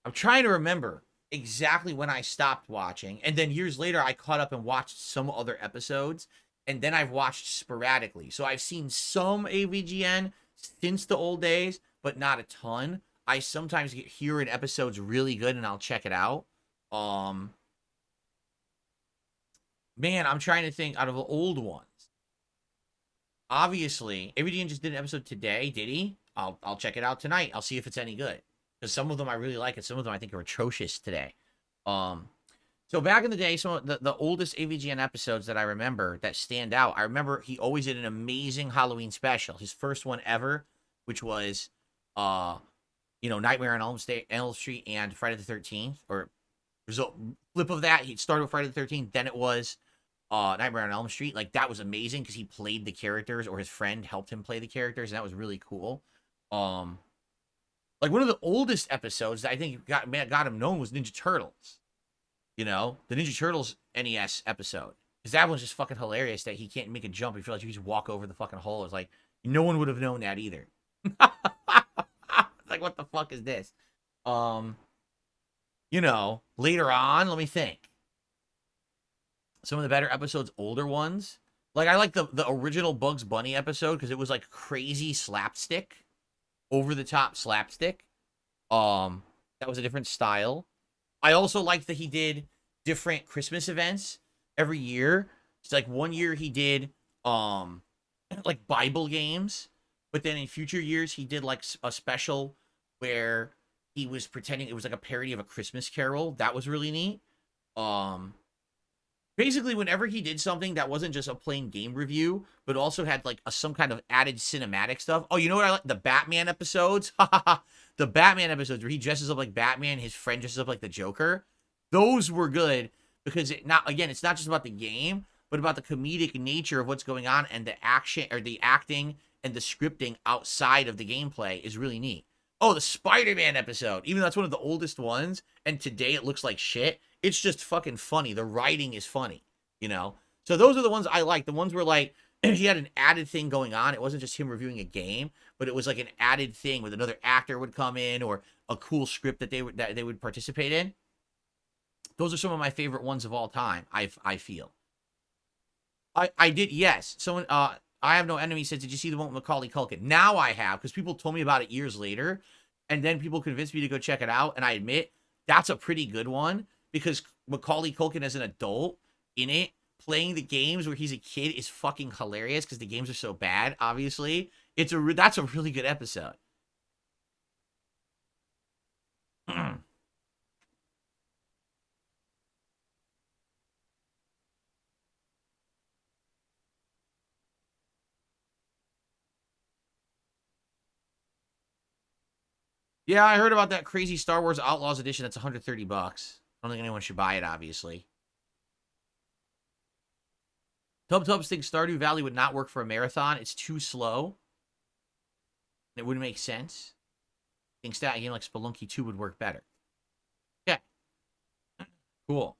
I'm trying to remember exactly when I stopped watching. And then years later, I caught up and watched some other episodes. And then I've watched sporadically. So I've seen some AVGN since the old days, but not a ton. I sometimes hear an episode's really good and I'll check it out. Um, Man, I'm trying to think out of the old ones. Obviously, AVGN just did an episode today, did he? I'll check it out tonight. I'll see if it's any good. Because some of them I really like, and some of them I think are atrocious today. Um, so back in the day, some of the oldest AVGN episodes that I remember that stand out, I remember he always did an amazing Halloween special. His first one ever, which was, Nightmare on Elm Street and Friday the 13th, or result flip of that. He started with Friday the 13th, then it was Nightmare on Elm Street. Like that was amazing because he played the characters, or his friend helped him play the characters, and that was really cool. Um, Like one of the oldest episodes that I think got him known was Ninja Turtles. You know, the Ninja Turtles NES episode. Because that one's just fucking hilarious that he can't make a jump. He feels like you just walk over the fucking hole. It's like, no one would have known that either. Like, what the fuck is this? You know, later on, let me think. Some of the better episodes, older ones. Like, I like the original Bugs Bunny episode because it was like crazy slapstick. Over the top slapstick. That was a different style. I also liked that he did different Christmas events every year. It's like one year he did like Bible games, but then in future years he did like a special where he was pretending it was like a parody of A Christmas Carol. That was really neat. Basically whenever he did something that wasn't just a plain game review, but also had like some kind of added cinematic stuff. Oh, you know what I like? The Batman episodes. The Batman episodes where he dresses up like Batman, his friend dresses up like the Joker. Those were good because it's not just about the game, but about the comedic nature of what's going on, and the action or the acting and the scripting outside of the gameplay is really neat. Oh, the Spider-Man episode, even though that's one of the oldest ones, and today it looks like shit, it's just fucking funny. The writing is funny, you know? So those are the ones I like. The ones where, like, he had an added thing going on. It wasn't just him reviewing a game, but it was like an added thing with another actor would come in or a cool script that they would participate in. Those are some of my favorite ones of all time, I feel. I did, yes. Someone, I Have No Enemy says, did you see the one with Macaulay Culkin? Now I have, because people told me about it years later, and then people convinced me to go check it out, and I admit, that's a pretty good one, because Macaulay Culkin as an adult in it, playing the games where he's a kid is fucking hilarious, because the games are so bad, obviously. That's a really good episode. Yeah, I heard about that crazy Star Wars Outlaws edition that's $130. I don't think anyone should buy it, obviously. Tubs thinks Stardew Valley would not work for a marathon. It's too slow. It wouldn't make sense. Thinks that a game like Spelunky 2 would work better. Yeah. Cool.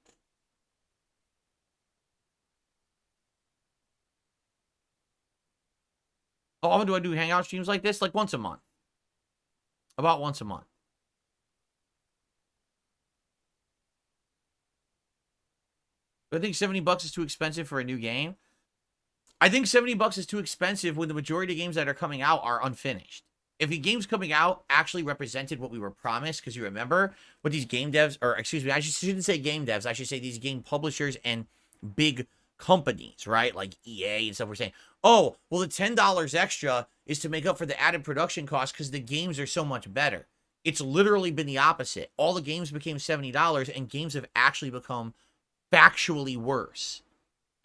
How often do I do Hangout streams like this? Like once a month. About once a month. I think $70 is too expensive for a new game. I think $70 is too expensive when the majority of games that are coming out are unfinished. If the games coming out actually represented what we were promised, because you remember what these game devs, or excuse me, I shouldn't say game devs, I should say these game publishers and big companies, right? Like EA and stuff were saying, oh, well, the $10 extra is to make up for the added production costs because the games are so much better. It's literally been the opposite. All the games became $70 and games have actually become factually worse.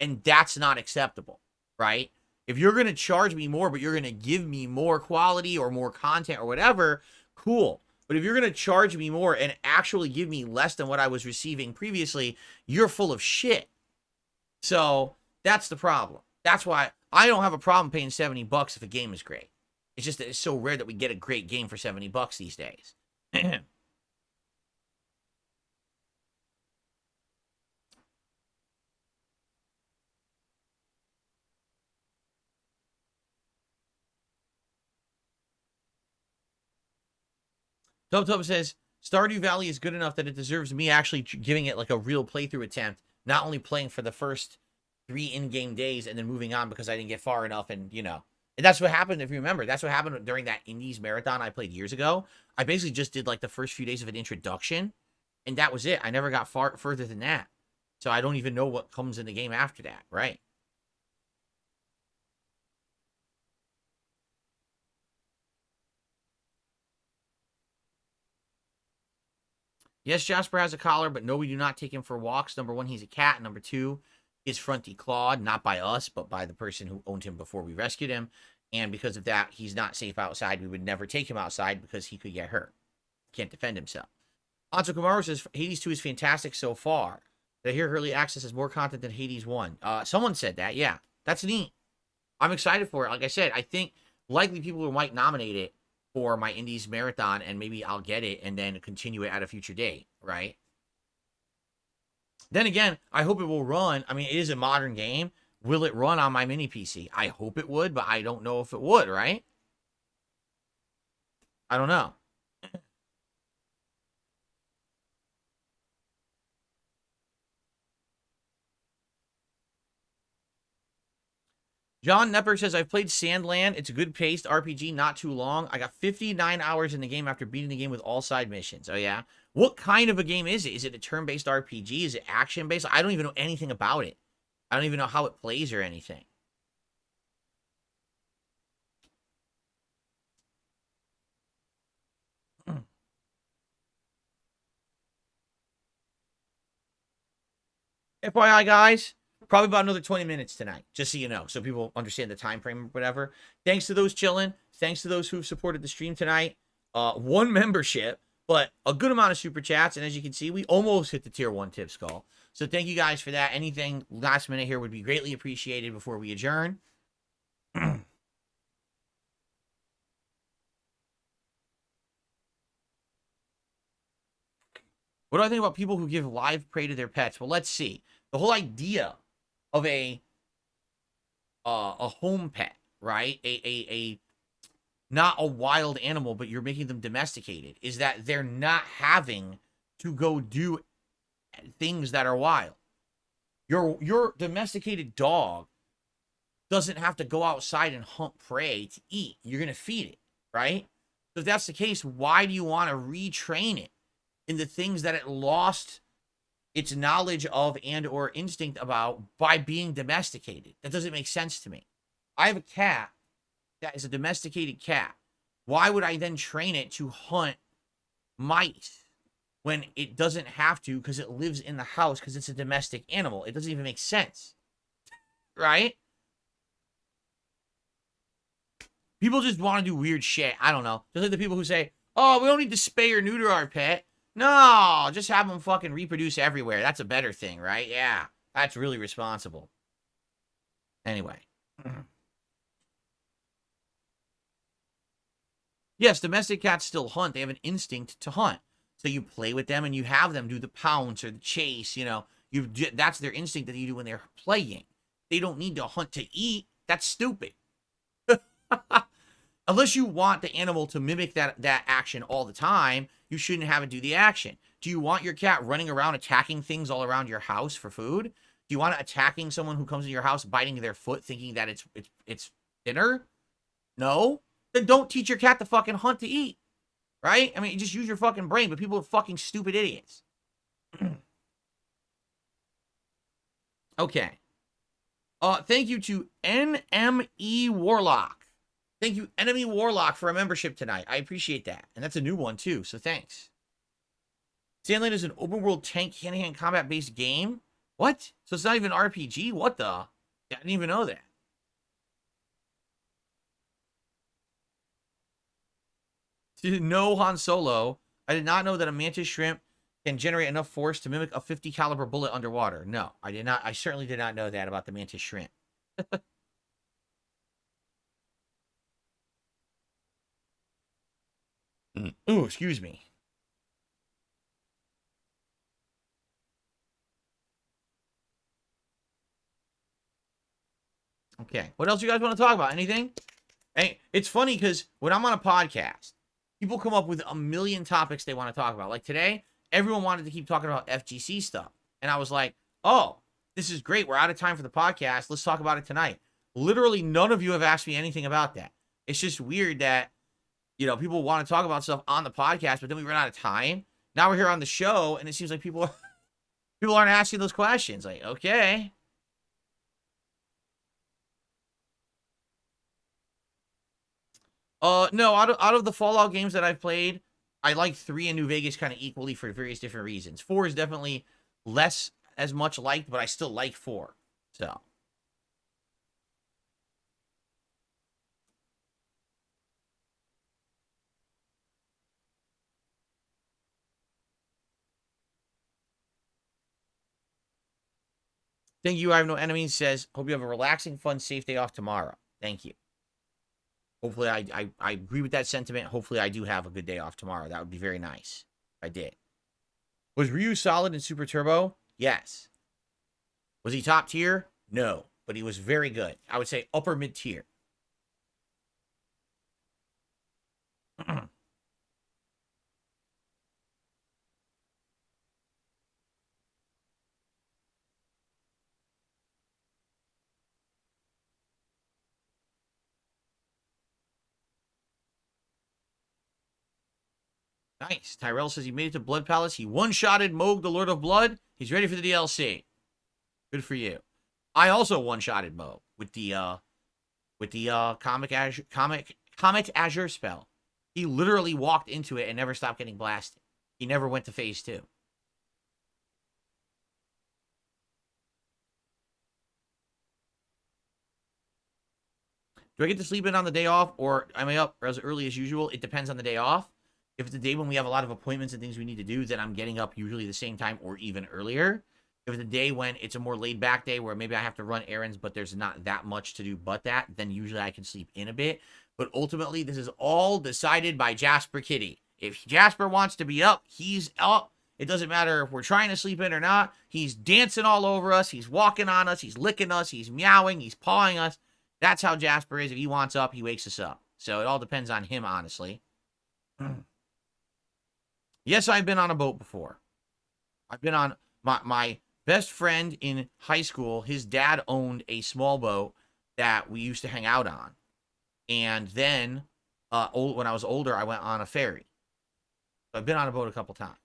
And that's not acceptable, right? If you're going to charge me more, but you're going to give me more quality or more content or whatever, cool. But if you're going to charge me more and actually give me less than what I was receiving previously, you're full of shit. So that's the problem. That's why I don't have a problem paying $70 if a game is great. It's just that it's so rare that we get a great game for $70 these days. Tub says, Stardew Valley is good enough that it deserves me actually giving it like a real playthrough attempt, not only playing for the first 3 in-game days and then moving on because I didn't get far enough. And, you know, and that's what happened, if you remember. That's what happened during that Indies marathon I played years ago. I basically just did like the first few days of an introduction, and that was it. I never got further than that. So I don't even know what comes in the game after that, right? Yes, Jasper has a collar, but no, we do not take him for walks. Number one, he's a cat. Number two, his front declawed, not by us, but by the person who owned him before we rescued him. And because of that, he's not safe outside. We would never take him outside because he could get hurt. Can't defend himself. Anso Kamaru says, Hades 2 is fantastic so far. I hear Early Access has more content than Hades 1. Someone said that, yeah. That's neat. I'm excited for it. Like I said, I think likely people who might nominate it for my Indies marathon, and maybe I'll get it and then continue it at a future date, right? Then again, I hope it will run. I mean, it is a modern game. Will it run on my mini PC? I hope it would, but I don't know if it would, right? I don't know. John Nepper says, I've played Sandland. It's a good paced RPG, not too long. I got 59 hours in the game after beating the game with all side missions. Oh, yeah? What kind of a game is it? Is it a turn-based RPG? Is it action-based? I don't even know anything about it. I don't even know how it plays or anything. FYI, guys, probably about another 20 minutes tonight, just so you know, so people understand the time frame or whatever. Thanks to those chilling. Thanks to those who've supported the stream tonight. One membership, but a good amount of super chats. And as you can see, we almost hit the tier 1 tip skull. So thank you guys for that. Anything last minute here would be greatly appreciated before we adjourn. What do I think about people who give live prey to their pets? Well, let's see. The whole idea of a home pet, right? A not a wild animal, but you're making them domesticated, is that they're not having to go do things that are wild. Your domesticated dog doesn't have to go outside and hunt prey to eat. You're going to feed it, right? So if that's the case, why do you want to retrain it in the things that it lost its knowledge of and or instinct about by being domesticated? That doesn't make sense to me. I have a cat that is a domesticated cat. Why would I then train it to hunt mice when it doesn't have to because it lives in the house because it's a domestic animal? It doesn't even make sense, right? People just want to do weird shit. I don't know. Just like the people who say, oh, we don't need to spay or neuter our pet. No, just have them fucking reproduce everywhere. That's a better thing, right? Yeah, that's really responsible. Anyway. Yes, domestic cats still hunt. They have an instinct to hunt. So you play with them and you have them do the pounce or the chase, you know. That's their instinct that you do when they're playing. They don't need to hunt to eat. That's stupid. Unless you want the animal to mimic that action all the time, you shouldn't have it do the action. Do you want your cat running around attacking things all around your house for food? Do you want it attacking someone who comes to your house, biting their foot, thinking that it's dinner? No? Then don't teach your cat to fucking hunt to eat. Right? I mean, just use your fucking brain, but people are fucking stupid idiots. Okay. Thank you to NME Warlock. Thank you, Enemy Warlock, for a membership tonight. I appreciate that. And that's a new one, too, so thanks. Sandland is an open-world tank hand-to-hand combat-based game? What? So it's not even RPG? What the? I didn't even know that. No, Han Solo. I did not know that a mantis shrimp can generate enough force to mimic a 50 caliber bullet underwater. No, I did not. I certainly did not know that about the mantis shrimp. Ooh, excuse me. Okay, what else you guys want to talk about? Anything? Hey, it's funny because when I'm on a podcast, people come up with a million topics they want to talk about. Like today, everyone wanted to keep talking about FGC stuff. And I was like, oh, this is great. We're out of time for the podcast. Let's talk about it tonight. Literally, none of you have asked me anything about that. It's just weird that, you know, people want to talk about stuff on the podcast, but then we run out of time. Now we're here on the show, and it seems like people aren't asking those questions. Like, okay. No, out of the Fallout games that I've played, I like 3 and New Vegas kind of equally for various different reasons. 4 is definitely less as much liked, but I still like 4. So. Thank you, I have no enemies. Says, hope you have a relaxing, fun, safe day off tomorrow. Thank you. Hopefully, I agree with that sentiment. Hopefully, I do have a good day off tomorrow. That would be very nice. I did. Was Ryu solid in Super Turbo? Yes. Was he top tier? No. But he was very good. I would say upper mid tier. Nice. Tyrell says he made it to Blood Palace. He one-shotted Moog the Lord of Blood. He's ready for the DLC. Good for you. I also one-shotted Moog with the Comet Azure spell. He literally walked into it and never stopped getting blasted. He never went to phase 2. Do I get to sleep in on the day off, or am I up as early as usual? It depends on the day off. If it's a day when we have a lot of appointments and things we need to do, then I'm getting up usually the same time or even earlier. If it's a day when it's a more laid-back day where maybe I have to run errands, but there's not that much to do but that, then usually I can sleep in a bit. But ultimately, this is all decided by Jasper Kitty. If Jasper wants to be up, he's up. It doesn't matter if we're trying to sleep in or not. He's dancing all over us. He's walking on us. He's licking us. He's meowing. He's pawing us. That's how Jasper is. If he wants up, he wakes us up. So it all depends on him, honestly. Yes, I've been on a boat before. I've been on my best friend in high school. His dad owned a small boat that we used to hang out on. And then when I was older, I went on a ferry. So I've been on a boat a couple times.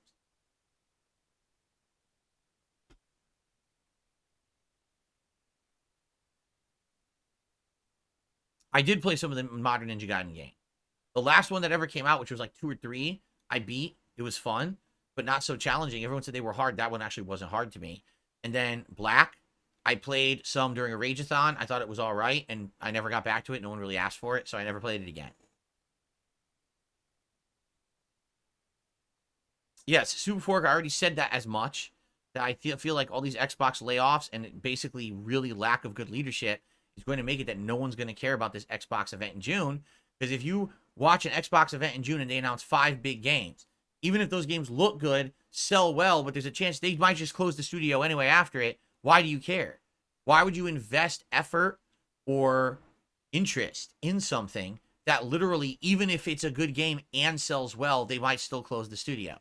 I did play some of the modern Ninja Gaiden games. The last one that ever came out, which was like 2 or 3, I beat. It was fun, but not so challenging. Everyone said they were hard. That one actually wasn't hard to me. And then Black, I played some during a Rageathon. I thought it was all right, and I never got back to it. No one really asked for it, so I never played it again. Yes, Super Fork, I already said that as much. That I feel like all these Xbox layoffs and basically really lack of good leadership is going to make it that no one's going to care about this Xbox event in June. Because if you watch an Xbox event in June and they announce 5 big games, even if those games look good, sell well, but there's a chance they might just close the studio anyway after it, why do you care? Why would you invest effort or interest in something that literally, even if it's a good game and sells well, they might still close the studio?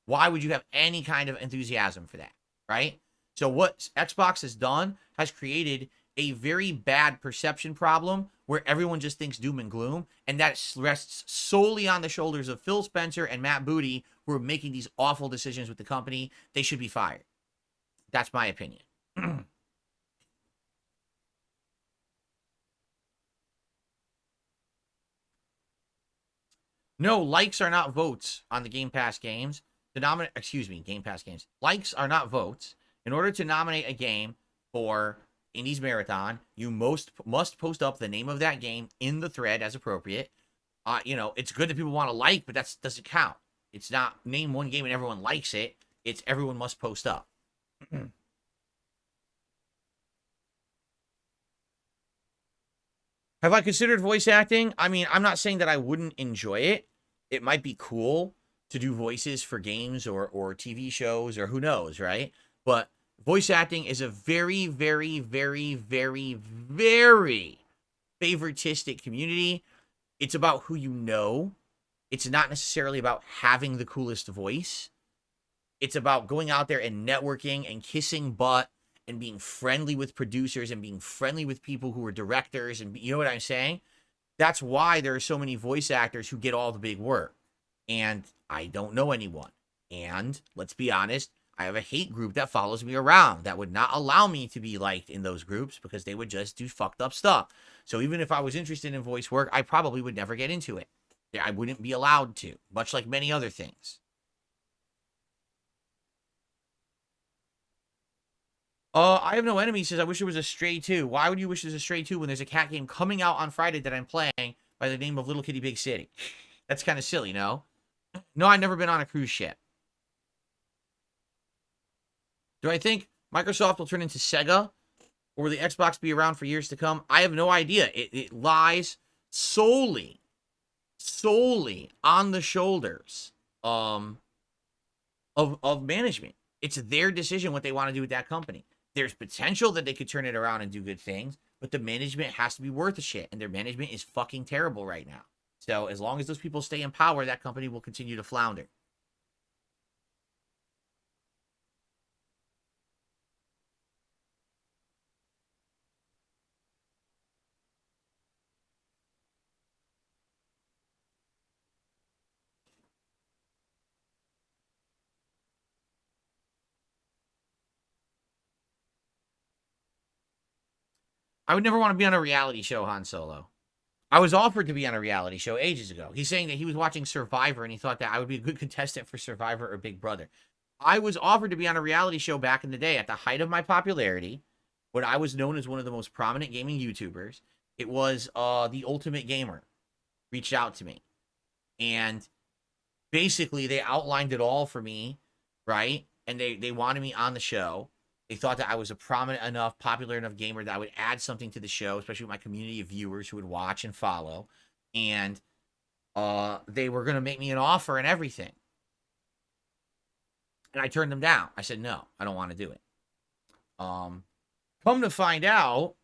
Why would you have any kind of enthusiasm for that, right? So what Xbox has done has created a very bad perception problem where everyone just thinks doom and gloom, and that rests solely on the shoulders of Phil Spencer and Matt Booty, who are making these awful decisions with the company. They should be fired. That's my opinion. No, likes are not votes on the Game Pass games. Game Pass games. Likes are not votes. In order to nominate a game for Indies Marathon, you must post up the name of that game in the thread as appropriate. It's good that people want to like, but that doesn't count. It's not name one game and everyone likes it. It's everyone must post up. Have I considered voice acting? I mean, I'm not saying that I wouldn't enjoy it. It might be cool to do voices for games or TV shows or who knows, right? But voice acting is a very, very, very, very, very favoritistic community. It's about who you know. It's not necessarily about having the coolest voice. It's about going out there and networking and kissing butt and being friendly with producers and being friendly with people who are directors. And you know what I'm saying? That's why there are so many voice actors who get all the big work. And I don't know anyone. And let's be honest, I have a hate group that follows me around that would not allow me to be liked in those groups because they would just do fucked up stuff. So even if I was interested in voice work, I probably would never get into it. I wouldn't be allowed to, much like many other things. I have no enemy says, I wish there was a Stray 2. Why would you wish there's a Stray 2 when there's a cat game coming out on Friday that I'm playing by the name of Little Kitty Big City? That's kind of silly, no? No, I've never been on a cruise ship. Do I think Microsoft will turn into Sega? Or will the Xbox be around for years to come? I have no idea. It lies solely on the shoulders of management. It's their decision what they want to do with that company. There's potential that they could turn it around and do good things, but the management has to be worth a shit, and their management is fucking terrible right now. So as long as those people stay in power, that company will continue to flounder. I would never want to be on a reality show, Han Solo. I was offered to be on a reality show ages ago. He's saying that he was watching Survivor and he thought that I would be a good contestant for Survivor or Big Brother. I was offered to be on a reality show back in the day at the height of my popularity, when I was known as one of the most prominent gaming YouTubers. It was The Ultimate Gamer reached out to me. And basically they outlined it all for me, right? And they wanted me on the show. They thought that I was a prominent enough, popular enough gamer that I would add something to the show, especially with my community of viewers who would watch and follow. And they were going to make me an offer and everything. And I turned them down. I said, no, I don't want to do it. Come to find out,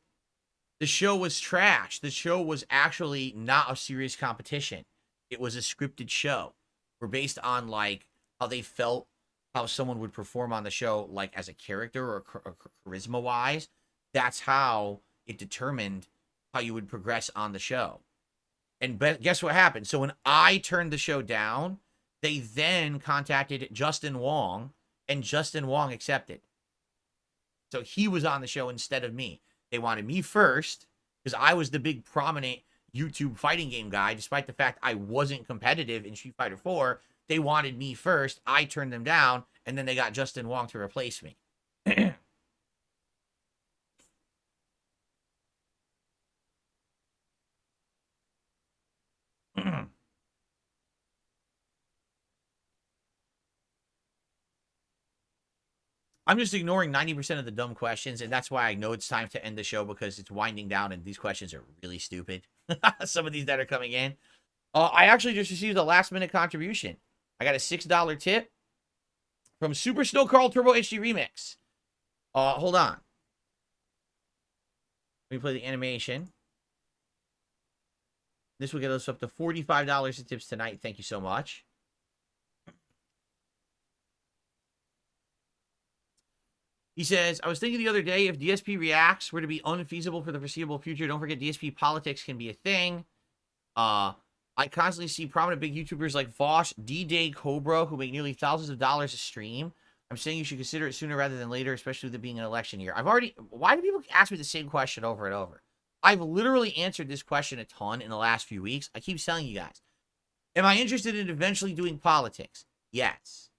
the show was trash. The show was actually not a serious competition. It was a scripted show. We're based on like how they felt, how someone would perform on the show, like as a character or charisma wise. That's how it determined how you would progress on the show. And guess what happened? So when I turned the show down, they then contacted Justin Wong, and Justin Wong accepted. So he was on the show instead of me. They wanted me first because I was the big prominent YouTube fighting game guy, despite the fact I wasn't competitive in Street Fighter 4. They wanted me first. I turned them down, and then they got Justin Wong to replace me. I'm just ignoring 90% of the dumb questions, and that's why I know it's time to end the show, because it's winding down, and these questions are really stupid. Some of these that are coming in. I actually just received a last-minute contribution. I got a $6 tip from Super Snow Carl Turbo HD Remix. Hold on. Let me play the animation. This will get us up to $45 in tips tonight. Thank you so much. He says, I was thinking the other day, if DSP Reacts were to be unfeasible for the foreseeable future, don't forget DSP politics can be a thing. I constantly see prominent big YouTubers like Vosh, D-Day, Cobra, who make nearly thousands of dollars a stream. I'm saying you should consider it sooner rather than later, especially with it being an election year. Why do people ask me the same question over and over? I've literally answered this question a ton in the last few weeks. I keep telling you guys. Am I interested in eventually doing politics? Yes.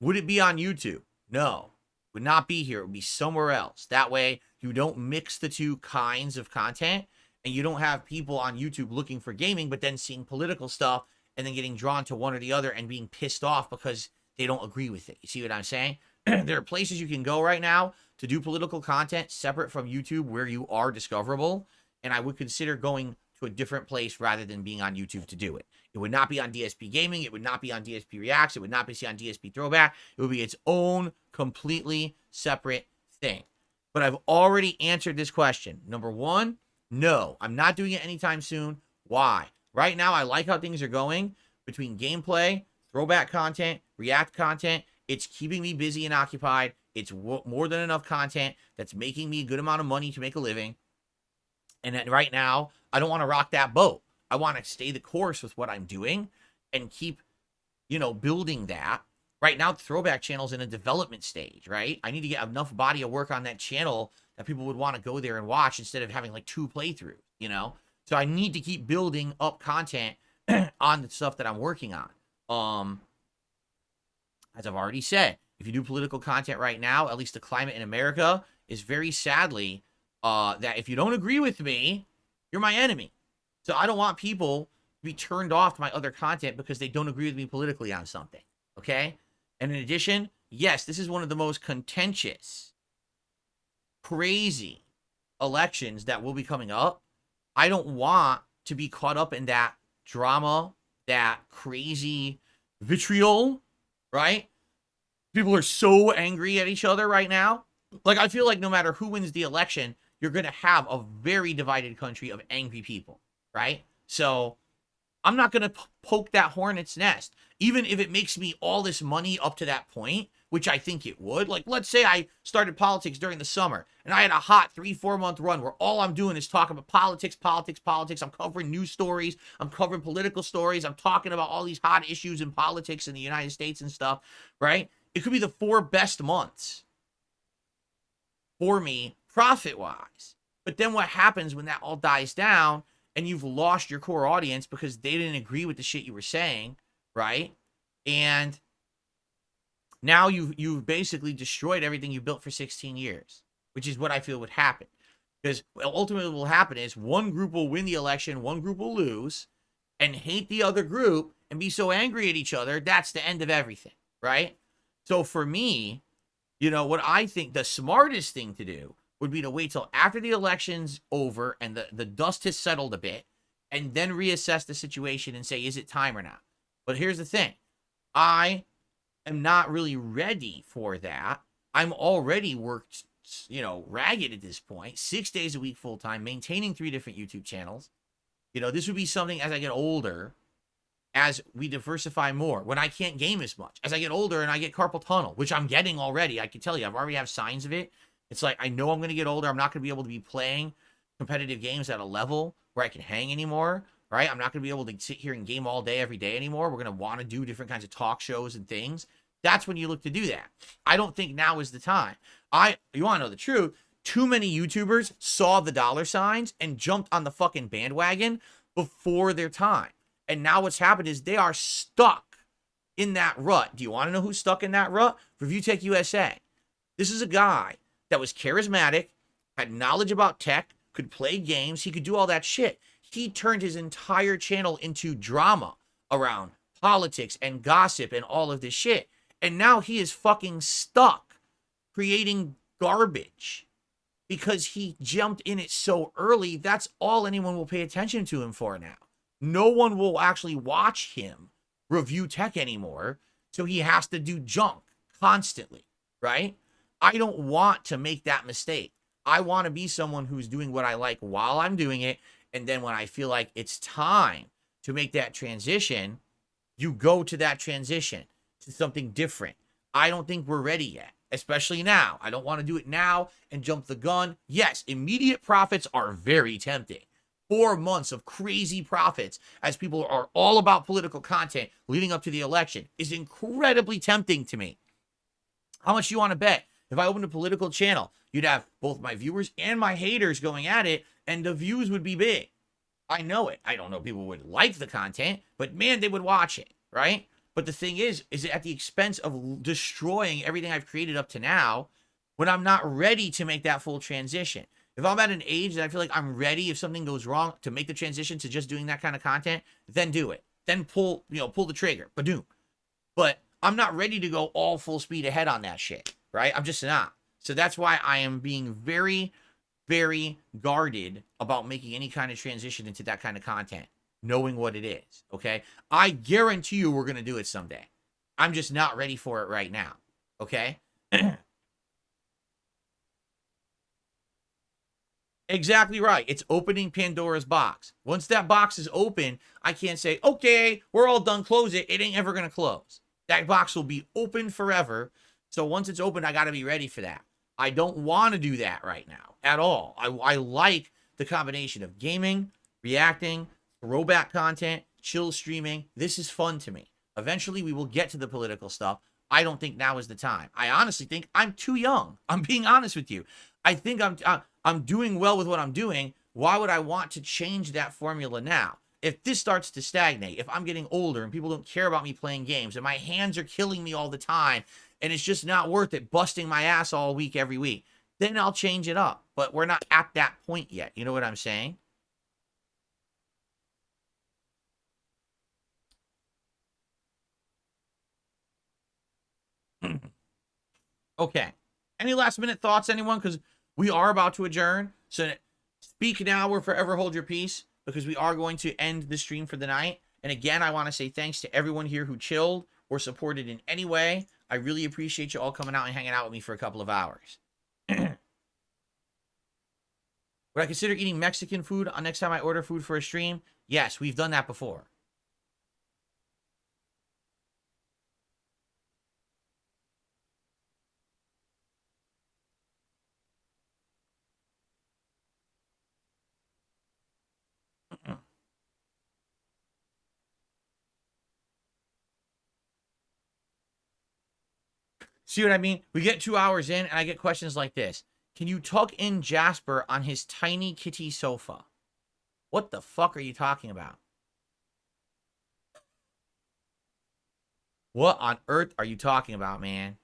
Would it be on YouTube? No. Would not be here. It would be somewhere else. That way, you don't mix the two kinds of content, and you don't have people on YouTube looking for gaming, but then seeing political stuff and then getting drawn to one or the other and being pissed off because they don't agree with it. You see what I'm saying? There are places you can go right now to do political content separate from YouTube where you are discoverable, and I would consider going to a different place rather than being on YouTube to do it. It would not be on DSP Gaming. It would not be on DSP Reacts. It would not be on DSP Throwback. It would be its own completely separate thing. But I've already answered this question. Number one, no, I'm not doing it anytime soon. Why? Right now, I like how things are going between gameplay, throwback content, React content. It's keeping me busy and occupied. It's more than enough content that's making me a good amount of money to make a living. And then right now, I don't want to rock that boat. I want to stay the course with what I'm doing and keep, building that. Right now, the throwback channel's in a development stage, right? I need to get enough body of work on that channel that people would want to go there and watch instead of having like 2 playthroughs, So I need to keep building up content on the stuff that I'm working on. As I've already said, if you do political content right now, at least the climate in America is very sadly that if you don't agree with me, you're my enemy. So I don't want people to be turned off to my other content because they don't agree with me politically on something, okay? And in addition, yes, this is one of the most contentious, crazy elections that will be coming up. I don't want to be caught up in that drama, that crazy vitriol, right? People are so angry at each other right now. Like, I feel like no matter who wins the election, you're going to have a very divided country of angry people, right? So I'm not going to poke that hornet's nest, even if it makes me all this money up to that point, which I think it would. Like, let's say I started politics during the summer and I had a hot 3-4 month run where all I'm doing is talking about politics. I'm covering news stories. I'm covering political stories. I'm talking about all these hot issues in politics in the United States and stuff, right? It could be the 4 best months for me profit-wise. But then what happens when that all dies down and you've lost your core audience because they didn't agree with the shit you were saying, right? And now you've basically destroyed everything you built for 16 years, which is what I feel would happen. Because ultimately what will happen is one group will win the election, one group will lose, and hate the other group and be so angry at each other, that's the end of everything, right? So for me, you know, what I think the smartest thing to do would be to wait till after the election's over and the dust has settled a bit, and then reassess the situation and say, is it time or not? But here's the thing. I am not really ready for that. I'm already worked, you know, ragged at this point, 6 days a week full time, maintaining 3 different YouTube channels. You know, this would be something as I get older, as we diversify more, when I can't game as much. As I get older and I get carpal tunnel, which I'm getting already, I can tell you, I've already have signs of it. It's like, I know I'm going to get older. I'm not going to be able to be playing competitive games at a level where I can hang anymore, right? I'm not going to be able to sit here and game all day, every day anymore. We're going to want to do different kinds of talk shows and things. That's when you look to do that. I don't think now is the time. You want to know the truth? Too many YouTubers saw the dollar signs and jumped on the fucking bandwagon before their time. And now what's happened is they are stuck in that rut. Do you want to know who's stuck in that rut? Review Tech USA. This is a guy that was charismatic, had knowledge about tech, could play games, he could do all that shit. He turned his entire channel into drama around politics and gossip and all of this shit. And now he is fucking stuck creating garbage because he jumped in it so early. That's all anyone will pay attention to him for now. No one will actually watch him review tech anymore, so he has to do junk constantly, right? I don't want to make that mistake. I want to be someone who's doing what I like while I'm doing it, and then when I feel like it's time to make that transition, you go to that transition to something different. I don't think we're ready yet, especially now. I don't want to do it now and jump the gun. Yes, immediate profits are very tempting. 4 months of crazy profits as people are all about political content leading up to the election is incredibly tempting to me. How much do you want to bet? If I opened a political channel, you'd have both my viewers and my haters going at it, and the views would be big. I know it. I don't know if people would like the content, but man, they would watch it, right? But the thing is it at the expense of destroying everything I've created up to now when I'm not ready to make that full transition. If I'm at an age that I feel like I'm ready, if something goes wrong, to make the transition to just doing that kind of content, then do it. Then pull the trigger. Badoom. But I'm not ready to go all full speed ahead on that shit, right? I'm just not. So that's why I am being very, very guarded about making any kind of transition into that kind of content, knowing what it is, okay? I guarantee you we're going to do it someday. I'm just not ready for it right now, okay? Exactly right. It's opening Pandora's box. Once that box is open, I can't say, okay, we're all done, close it. It ain't ever going to close. That box will be open forever. So once it's open, I got to be ready for that. I don't want to do that right now at all. I like the combination of gaming, reacting, throwback content, chill streaming. This is fun to me. Eventually, we will get to the political stuff. I don't think now is the time. I honestly think I'm too young. I'm being honest with you. I think I'm doing well with what I'm doing. Why would I want to change that formula now? If this starts to stagnate, if I'm getting older and people don't care about me playing games and my hands are killing me all the time and it's just not worth it busting my ass all week every week, then I'll change it up. But we're not at that point yet. You know what I'm saying? Okay. Any last minute thoughts, anyone? Because we are about to adjourn. So speak now or forever hold your peace. because we are going to end the stream for the night. And again, I want to say thanks to everyone here who chilled or supported in any way. I really appreciate you all coming out and hanging out with me for a couple of hours. Would I consider eating Mexican food on next time I order food for a stream? Yes, we've done that before. See what I mean? We get 2 hours in, and I get questions like this. Can you tuck in Jasper on his tiny kitty sofa? What the fuck are you talking about? What on earth are you talking about, man?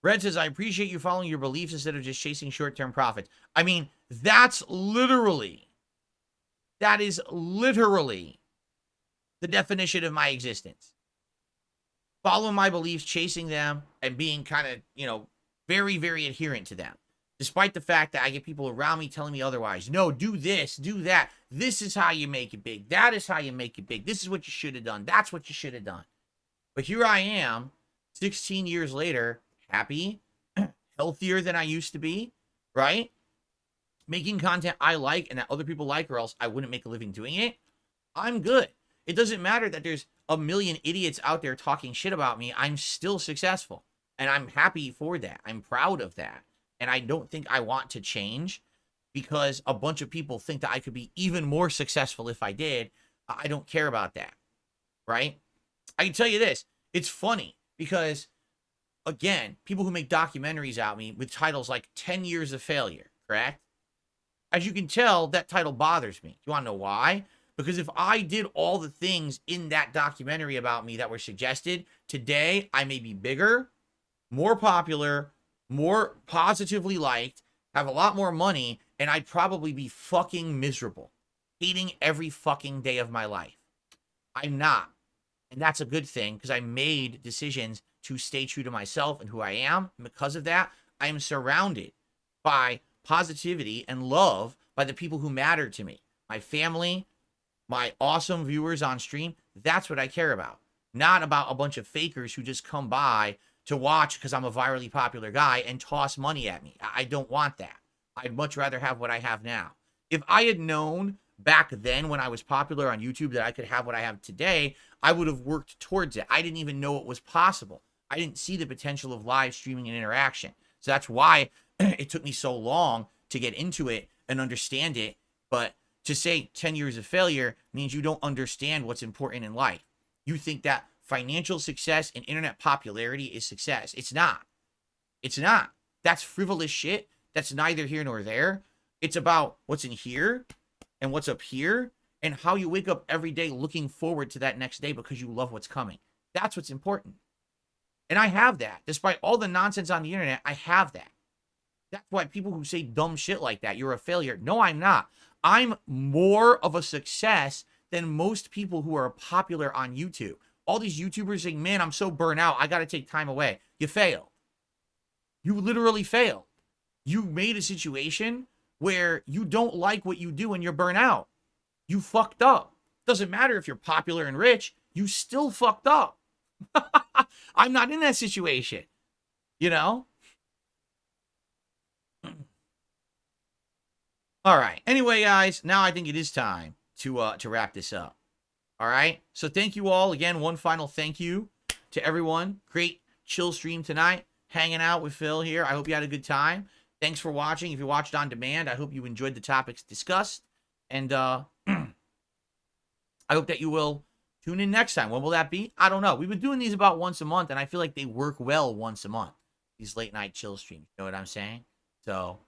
Red says, I appreciate you following your beliefs instead of just chasing short-term profits. I mean, that is literally the definition of my existence. Following my beliefs, chasing them, and being kind of, very, very adherent to them. Despite the fact that I get people around me telling me otherwise. No, do this, do that. This is how you make it big. That is how you make it big. This is what you should have done. That's what you should have done. But here I am, 16 years later, happy, healthier than I used to be, right? Making content I like and that other people like, or else I wouldn't make a living doing it. I'm good. It doesn't matter that there's a million idiots out there talking shit about me. I'm still successful. And I'm happy for that. I'm proud of that. And I don't think I want to change because a bunch of people think that I could be even more successful if I did. I don't care about that, right? I can tell you this. It's funny because, again, people who make documentaries out me with titles like 10 Years of Failure, correct? As you can tell, that title bothers me. You want to know why? Because if I did all the things in that documentary about me that were suggested, today I may be bigger, more popular, more positively liked, have a lot more money, and I'd probably be fucking miserable, hating every fucking day of my life. I'm not. And that's a good thing because I made decisions to stay true to myself and who I am. And because of that, I am surrounded by positivity and love by the people who matter to me. My family, my awesome viewers on stream. That's what I care about. Not about a bunch of fakers who just come by to watch because I'm a virally popular guy and toss money at me. I don't want that. I'd much rather have what I have now. If I had known back then when I was popular on YouTube that I could have what I have today, I would have worked towards it. I didn't even know it was possible. I didn't see the potential of live streaming and interaction. So that's why it took me so long to get into it and understand it. But to say 10 years of failure means you don't understand what's important in life. You think that financial success and internet popularity is success. It's not. It's not. That's frivolous shit. That's neither here nor there. It's about what's in here and what's up here and how you wake up every day looking forward to that next day because you love what's coming. That's what's important. And I have that. Despite all the nonsense on the internet, I have that. That's why people who say dumb shit like that, you're a failure. No, I'm not. I'm more of a success than most people who are popular on YouTube. All these YouTubers saying, man, I'm so burnt out. I got to take time away. You failed. You literally failed. You made a situation where you don't like what you do and you're burnt out. You fucked up. Doesn't matter if you're popular and rich. You still fucked up. I'm not in that situation. You know? All right. Anyway, guys, now I think it is time to wrap this up. All right. So thank you all again. One final thank you to everyone. Great chill stream tonight. Hanging out with Phil here. I hope you had a good time. Thanks for watching. If you watched on demand, I hope you enjoyed the topics discussed. And I hope that you will tune in next time. When will that be? I don't know. We've been doing these about once a month, and I feel like they work well once a month. These late night chill streams. You know what I'm saying? So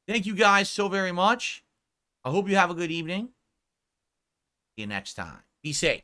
thank you guys so very much. I hope you have a good evening. See you next time. Be safe.